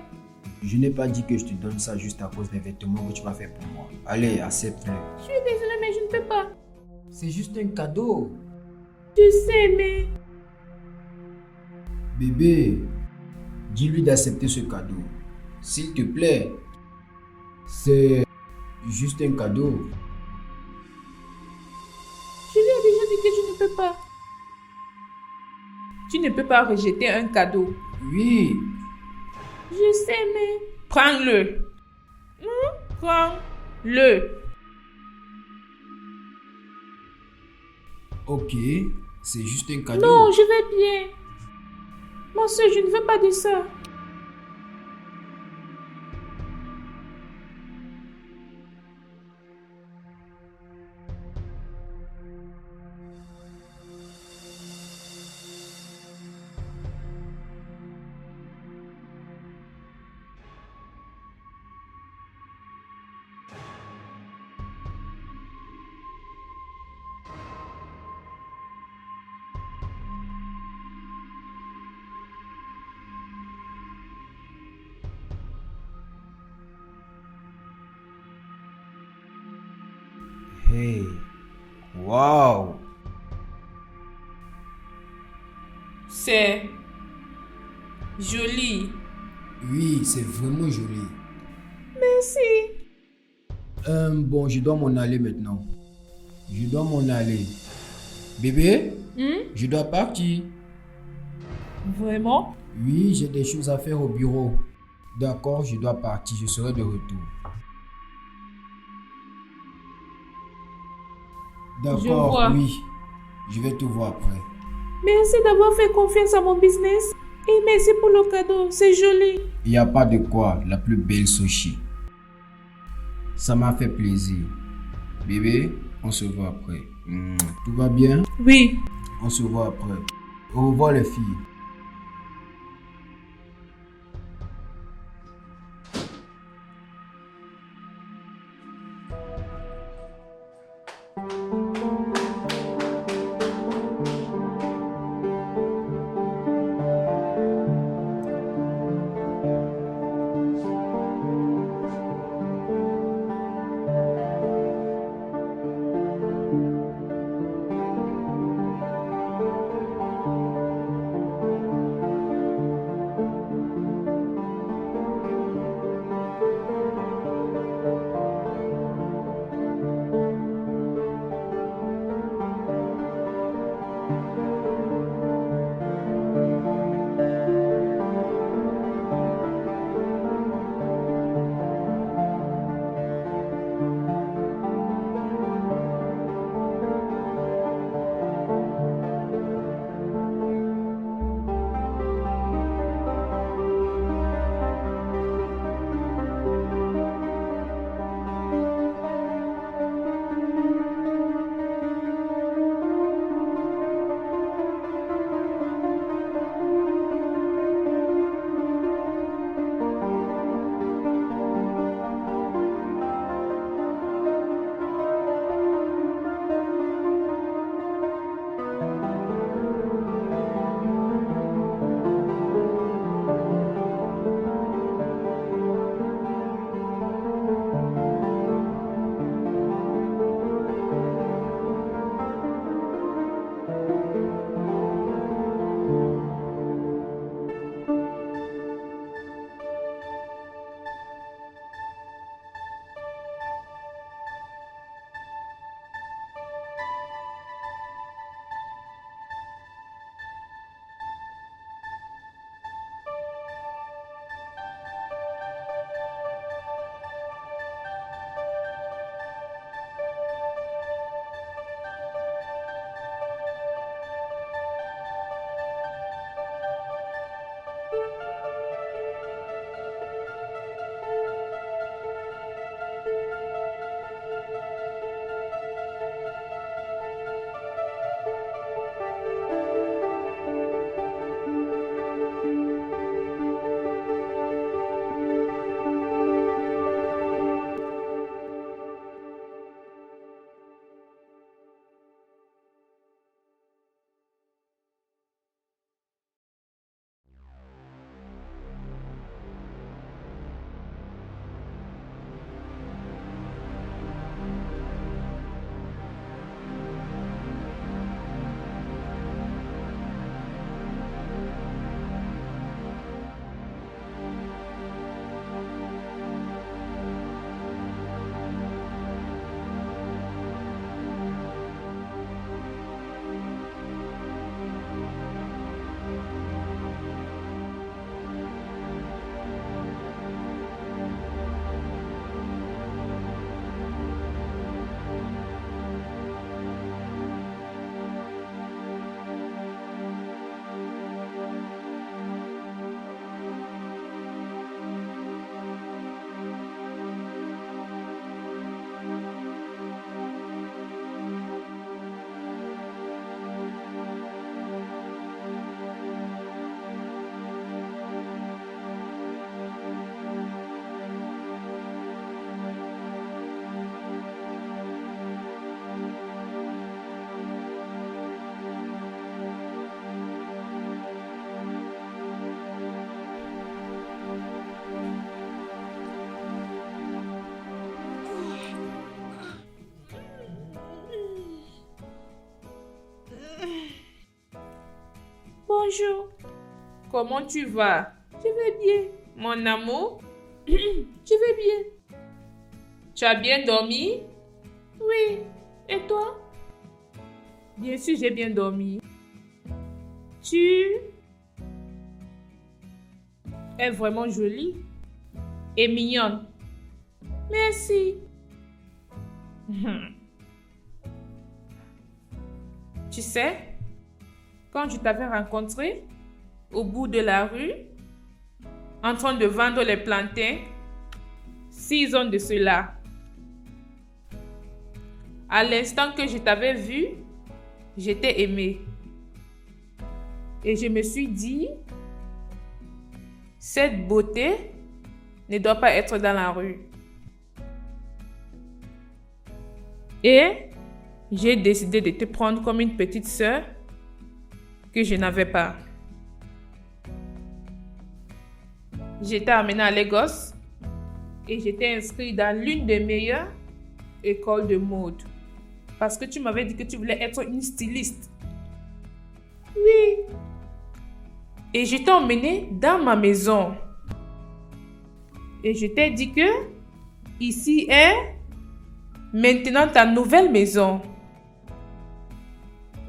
Speaker 3: Je n'ai pas dit que je te donne ça juste à cause des vêtements que tu vas faire pour moi. Allez, accepte-le.
Speaker 1: Je suis désolée, mais je ne peux pas.
Speaker 3: C'est juste un cadeau.
Speaker 1: Je sais, mais...
Speaker 3: Bébé, dis-lui d'accepter ce cadeau. S'il te plaît. C'est juste un cadeau.
Speaker 1: Je lui ai déjà dit que je ne peux pas. Tu ne peux pas rejeter un cadeau.
Speaker 3: Oui.
Speaker 1: Je sais, mais... Prends-le. Prends-le.
Speaker 3: Ok, c'est juste un cadeau.
Speaker 1: Non, je vais bien. Mon soeur, je ne veux pas de ça.
Speaker 3: Hey, wow.
Speaker 1: C'est joli.
Speaker 3: Oui, c'est vraiment joli.
Speaker 1: Merci.
Speaker 3: Bon, je dois m'en aller maintenant. Je dois m'en aller. Bébé, je dois partir.
Speaker 1: Vraiment?
Speaker 3: Oui, j'ai des choses à faire au bureau. D'accord, je dois partir, je serai de retour.
Speaker 1: Je
Speaker 3: D'accord,
Speaker 1: vois.
Speaker 3: oui. Je vais te voir après.
Speaker 1: Merci d'avoir fait confiance à mon business. Et merci pour le cadeau. C'est joli.
Speaker 3: Il n'y a pas de quoi, la plus belle sushi. Ça m'a fait plaisir. Bébé, on se voit après. Tout va bien?
Speaker 1: Oui.
Speaker 3: On se voit après. Au revoir les filles.
Speaker 1: Bonjour. Comment tu vas? Je vais bien. Mon amour? Je vais bien. Tu as bien dormi? Oui. Et toi? Bien sûr, j'ai bien dormi. Tu es vraiment jolie et mignonne. Merci. Tu sais, quand je t'avais rencontré au bout de la rue, en train de vendre les plantains, 6 ans de cela, à l'instant que je t'avais vu, j'étais aimée. Et je me suis dit, cette beauté ne doit pas être dans la rue. Et j'ai décidé de te prendre comme une petite sœur que je n'avais pas. J'étais amenée à Lagos et j'étais inscrite dans l'une des meilleures écoles de mode. Parce que tu m'avais dit que tu voulais être une styliste. Oui. Et je t'ai emmenée dans ma maison. Et je t'ai dit que ici est maintenant ta nouvelle maison.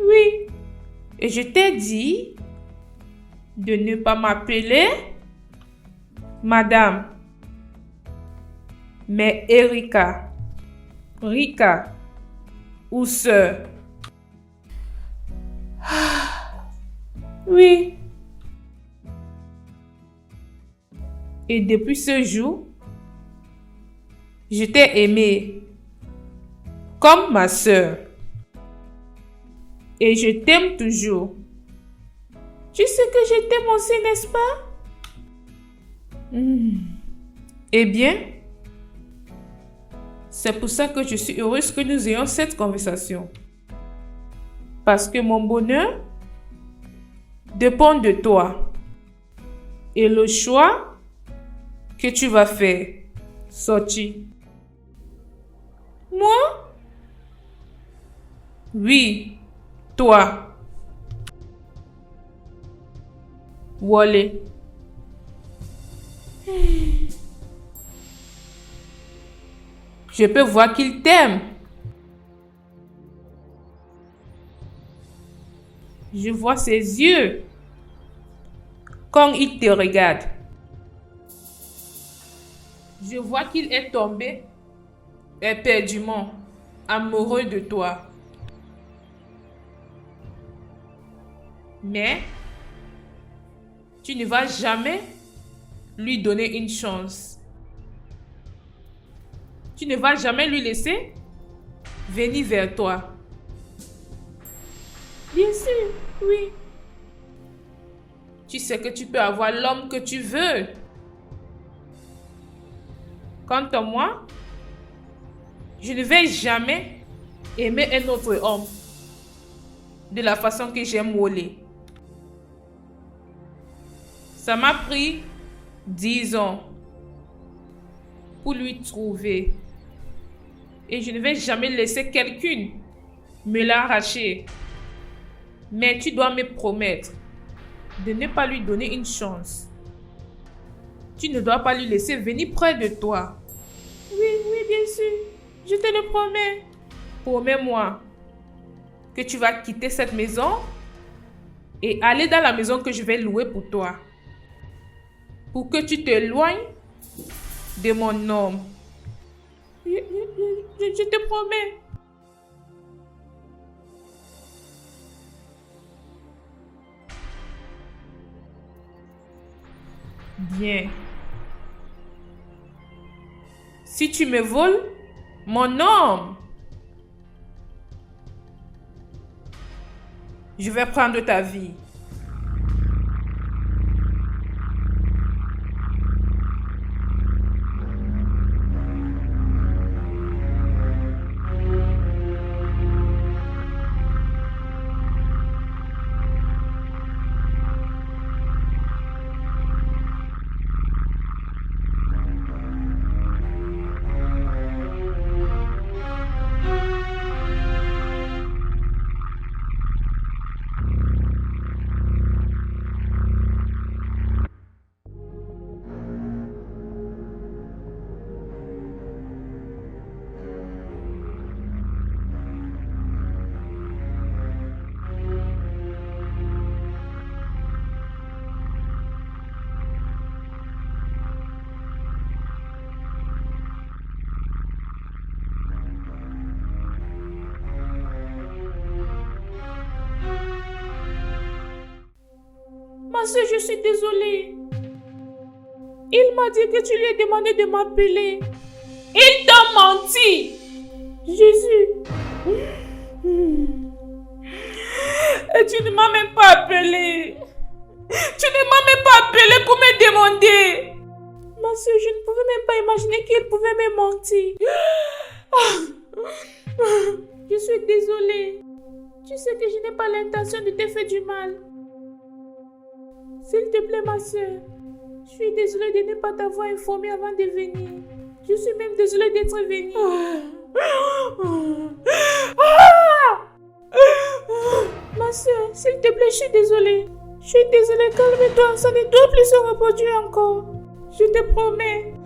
Speaker 1: Oui. Et je t'ai dit de ne pas m'appeler Madame, mais Erika, Rika ou Sœur. Oui. Et depuis ce jour, je t'ai aimée comme ma sœur. Et je t'aime toujours. Tu sais que je t'aime aussi, n'est-ce pas? Eh bien, c'est pour ça que je suis heureuse que nous ayons cette conversation. Parce que mon bonheur dépend de toi. Et le choix que tu vas faire, Sochi. Moi? Oui, toi. Wale. Je peux voir qu'il t'aime. Je vois ses yeux quand il te regarde. Je vois qu'il est tombé éperdument amoureux de toi. Mais tu ne vas jamais lui donner une chance. Tu ne vas jamais lui laisser venir vers toi. Bien sûr, oui. Tu sais que tu peux avoir l'homme que tu veux. Quant à moi, je ne vais jamais aimer un autre homme de la façon que j'aime Wale. Ça m'a pris 10 ans pour lui trouver. Et je ne vais jamais laisser quelqu'un me l'arracher. Mais tu dois me promettre de ne pas lui donner une chance. Tu ne dois pas lui laisser venir près de toi. Oui, oui, bien sûr. Je te le promets. Promets-moi que tu vas quitter cette maison et aller dans la maison que je vais louer pour toi. Pour que tu t'éloignes de mon homme. Je te promets. Bien. Si tu me voles mon homme, je vais prendre ta vie. Ma soeur, je suis désolée. Il m'a dit que tu lui as demandé de m'appeler. Il t'a menti. Jésus. Et tu ne m'as même pas appelé. Tu ne m'as même pas appelé pour me demander. Ma soeur, je ne pouvais même pas imaginer qu'il pouvait me mentir. Je suis désolée. Tu sais que je n'ai pas l'intention de te faire du mal. S'il te plaît, ma soeur. Je suis désolée de ne pas t'avoir informé avant de venir. Je suis même désolée d'être venue. Ma soeur, s'il te plaît, je suis désolée. Je suis désolée, calme-toi, ça ne doit plus se reproduire encore. Je te promets.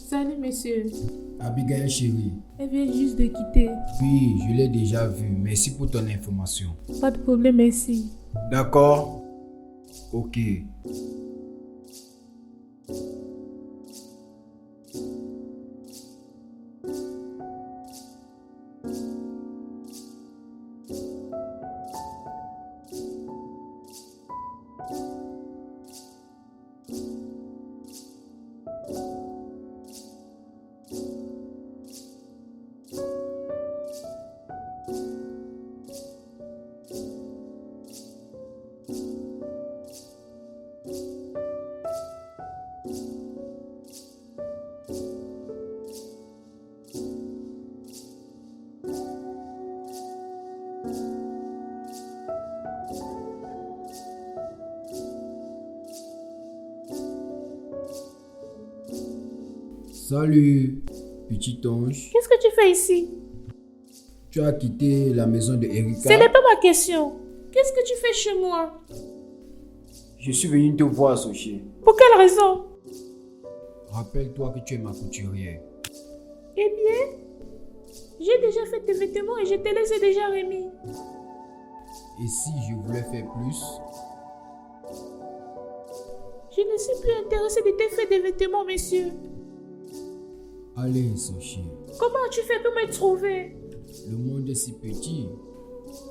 Speaker 1: Salut, monsieur.
Speaker 3: Abigail chérie.
Speaker 1: Elle vient juste de quitter.
Speaker 3: Oui, je l'ai déjà vu. Merci pour ton information.
Speaker 1: Pas de problème, merci.
Speaker 3: D'accord? Ok. Salut, petit ange.
Speaker 1: Qu'est-ce que tu fais ici?
Speaker 3: Tu as quitté la maison de Erika.
Speaker 1: Ce n'est pas ma question. Qu'est-ce que tu fais chez moi?
Speaker 3: Je suis venu te voir, Sochi.
Speaker 1: Pour quelle raison?
Speaker 3: Rappelle-toi que tu es ma couturière.
Speaker 1: Eh bien, j'ai déjà fait tes vêtements et je te les ai déjà remis.
Speaker 3: Et si je voulais faire plus?
Speaker 1: Je ne suis plus intéressée de te faire des vêtements, monsieur.
Speaker 3: Allez, Sochi.
Speaker 1: Comment tu fais pour me trouver?
Speaker 3: Le monde est si petit.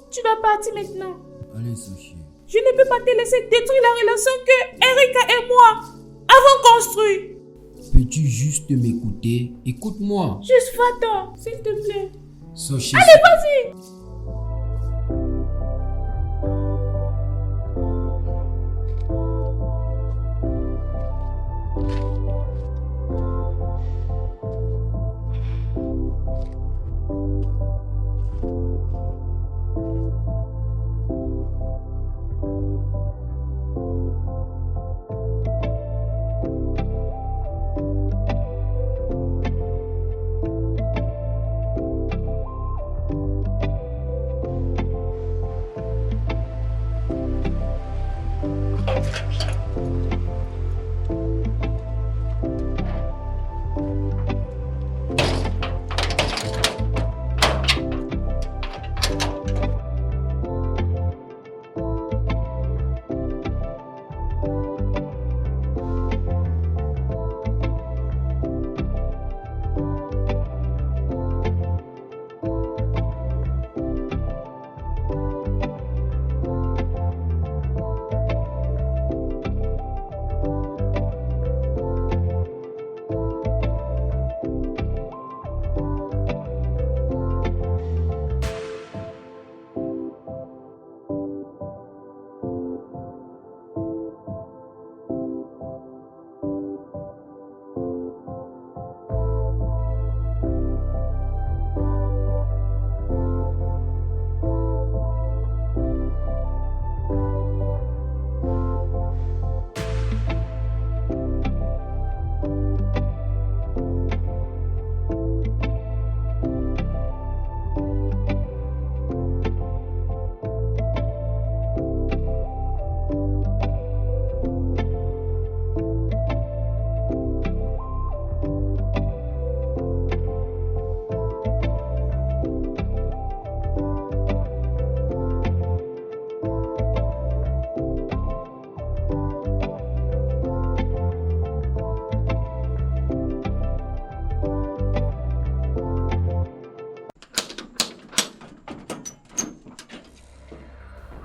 Speaker 1: Tu vas partir maintenant.
Speaker 3: Allez, Sochi.
Speaker 1: Je ne peux pas te laisser détruire la relation que Erika et moi avons construite.
Speaker 3: Peux-tu juste m'écouter? Écoute-moi.
Speaker 1: Juste va-t'en, s'il te plaît.
Speaker 3: Sochi.
Speaker 1: Allez, vas-y.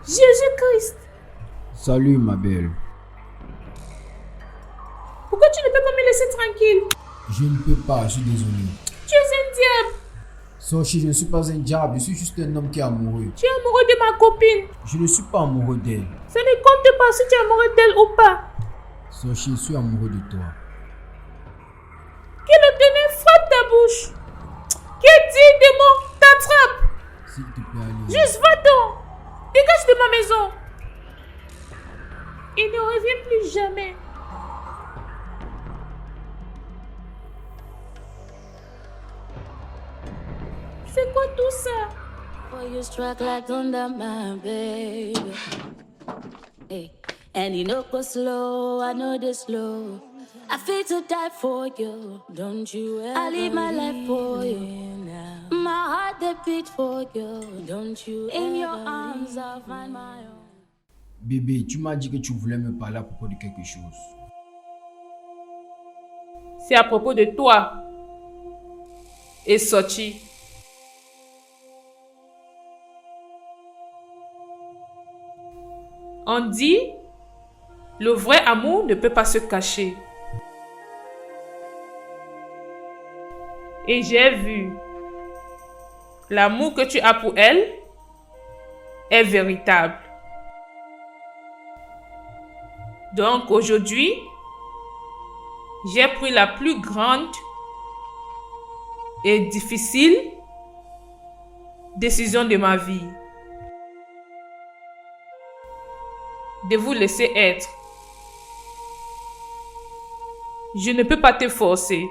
Speaker 1: Jésus-Christ.
Speaker 3: Salut, ma belle.
Speaker 1: Pourquoi tu ne peux pas me laisser tranquille?
Speaker 3: Je ne peux pas, je suis désolé.
Speaker 1: Tu es un diable.
Speaker 3: Sochi, je ne suis pas un diable, je suis juste un homme qui est amoureux.
Speaker 1: Tu es amoureux de ma copine.
Speaker 3: Je ne suis pas amoureux d'elle.
Speaker 1: Ça ne compte pas si tu es amoureux d'elle ou pas.
Speaker 3: Sochi, je suis amoureux de toi.
Speaker 1: Que le tonnerre frappe ta bouche. Que Dieu démon t'attrape.
Speaker 3: S'il te plaît, allez.
Speaker 1: Juste va-t'en. Dégage de ma maison. Et ne reviens plus jamais. C'est quoi tout ça?
Speaker 4: For you struck like thunder, my baby. Hey. And you know go slow, I know this slow. I feel to die for you. Don't you ever I leave my life for you. Now. My heart they beat for you. Don't you in your arms I'll find my own.
Speaker 3: Bébé, tu m'as dit que tu voulais me parler à propos de quelque chose.
Speaker 1: C'est à propos de toi. Et Sochi. On dit, le vrai amour ne peut pas se cacher. Et j'ai vu, l'amour que tu as pour elle est véritable. Donc aujourd'hui, j'ai pris la plus grande et difficile décision de ma vie. De vous laisser être. Je ne peux pas te forcer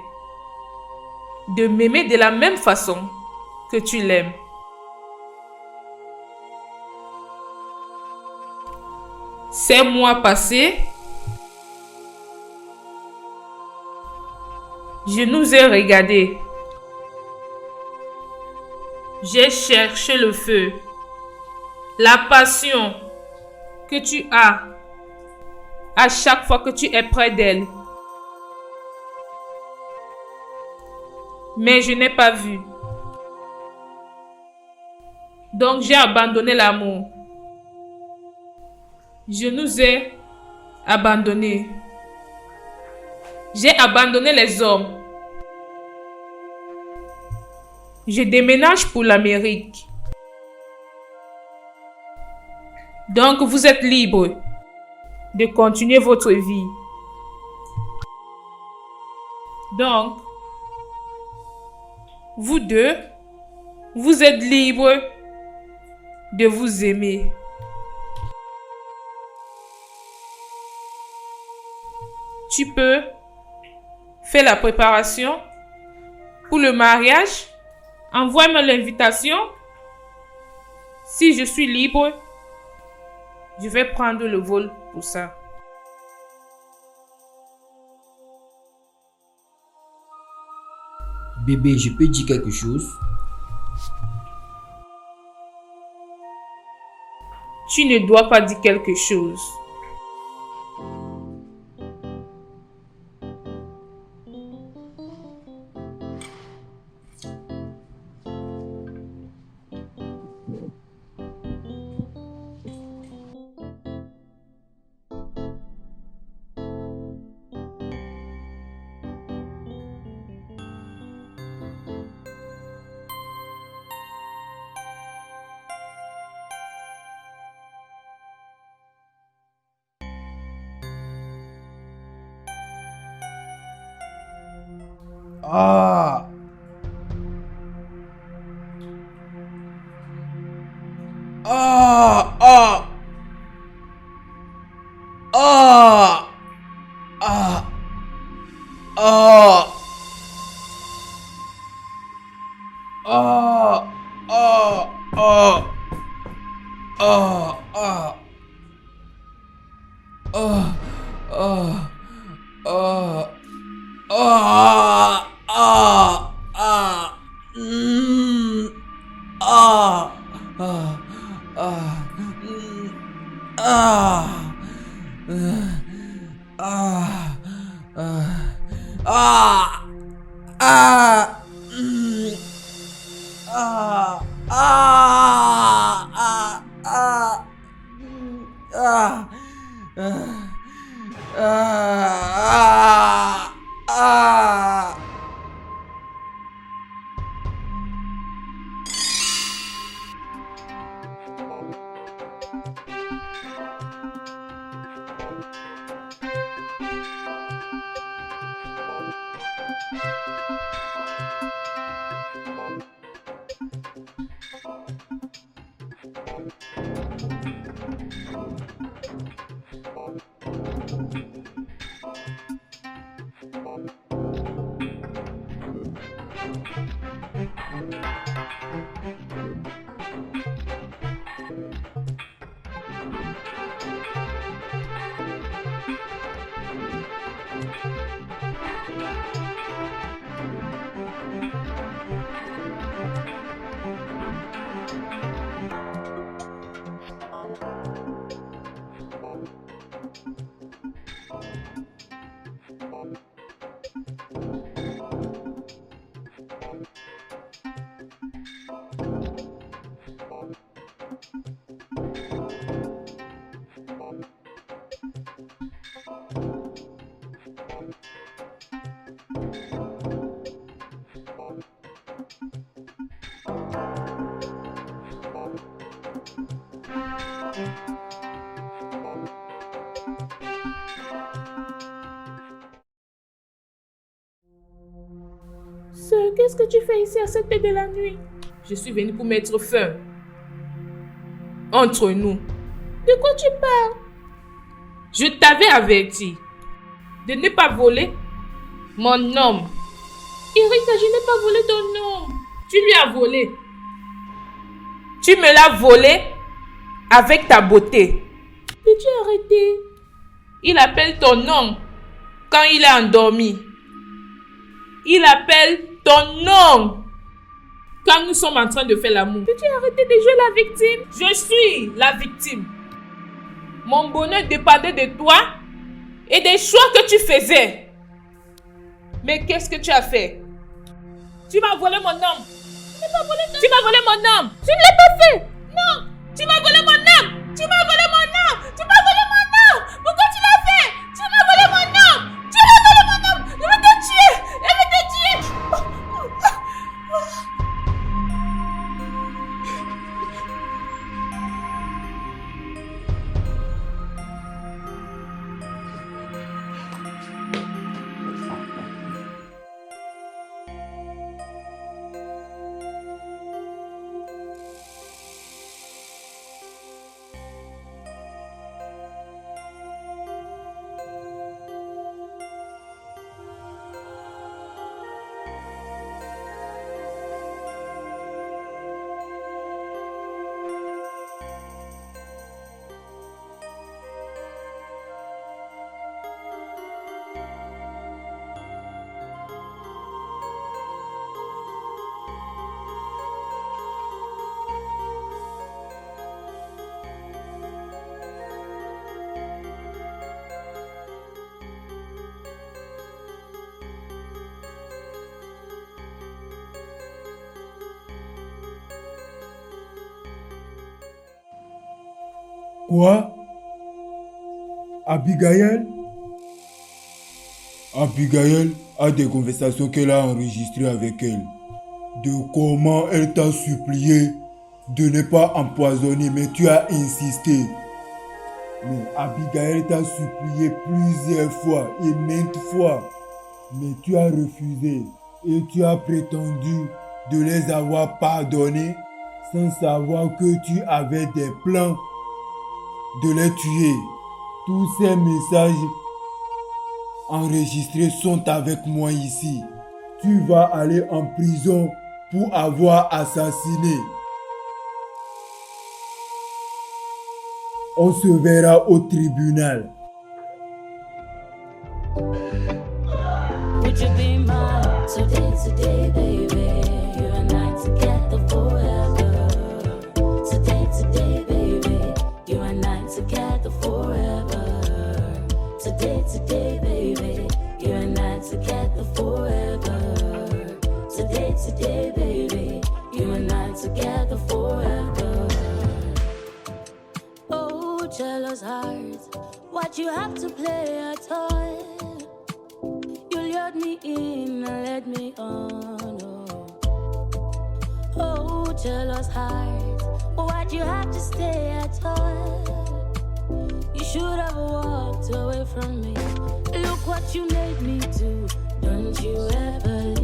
Speaker 1: de m'aimer de la même façon que tu l'aimes. Ces mois passés, je nous ai regardés. J'ai cherché le feu, la passion que tu as à chaque fois que tu es près d'elle. Mais je n'ai pas vu. Donc j'ai abandonné l'amour. Je nous ai abandonnés. J'ai abandonné les hommes. Je déménage pour l'Amérique. Donc vous êtes libre de continuer votre vie. Donc, vous deux, vous êtes libres de vous aimer. Tu peux faire la préparation pour le mariage. Envoie-moi l'invitation. Si je suis libre, je vais prendre le vol pour ça.
Speaker 3: Bébé, je peux dire quelque chose?
Speaker 1: Tu ne dois pas dire quelque chose.
Speaker 3: Ah! Ah! Ah! Ah! Ah! Ah! Ah! Ah! Ah! Ah! Ah! Ah! Ah! Ah! Ah, ah, ah, ah, ah, ah, ah, ah, ah,
Speaker 1: Sœur, qu'est-ce que tu fais ici à cette heure de la nuit? Je suis venue pour mettre fin. Entre nous. De quoi tu parles? Je t'avais averti de ne pas voler mon homme. Erika, je n'ai pas volé ton homme. Tu lui as volé. Tu me l'as volé avec ta beauté. Peux-tu arrêter? Il appelle ton nom quand il est endormi. Il appelle ton nom quand nous sommes en train de faire l'amour. Peux-tu arrêter de jouer la victime? Je suis la victime. Mon bonheur dépendait de toi et des choix que tu faisais. Mais qu'est-ce que tu as fait? Tu m'as volé mon homme. Tu m'as volé mon homme. Tu ne l'as pas fait. Non. Tu m'as volé mon homme. Tu m'as volé mon homme. Tu m'as volé mon homme. Pourquoi tu l'as fait? Tu m'as volé mon homme. Tu m'as volé mon homme. Je vais te tuer. Je vais te tuer.
Speaker 5: Quoi? Abigail? Abigail a des conversations qu'elle a enregistrées avec elle. De comment elle t'a supplié de ne pas empoisonner, mais tu as insisté. Mais Abigail t'a supplié plusieurs fois et maintes fois. Mais tu as refusé et tu as prétendu de les avoir pardonnés sans savoir que tu avais des plans de les tuer. Tous ces messages enregistrés sont avec moi ici. Tu vas aller en prison pour avoir assassiné. On se verra au tribunal.
Speaker 4: Would you be mine today, baby? You and I together forever. Today, baby. You and I together forever. Today, baby. You and I together forever. Today, baby. You and I together forever. Oh, jealous heart, why'd you have to play at all? You lured me in and led me on. Oh, jealous heart, why'd you have to stay at all? You should have walked away from me. Look what you made me do. Don't you ever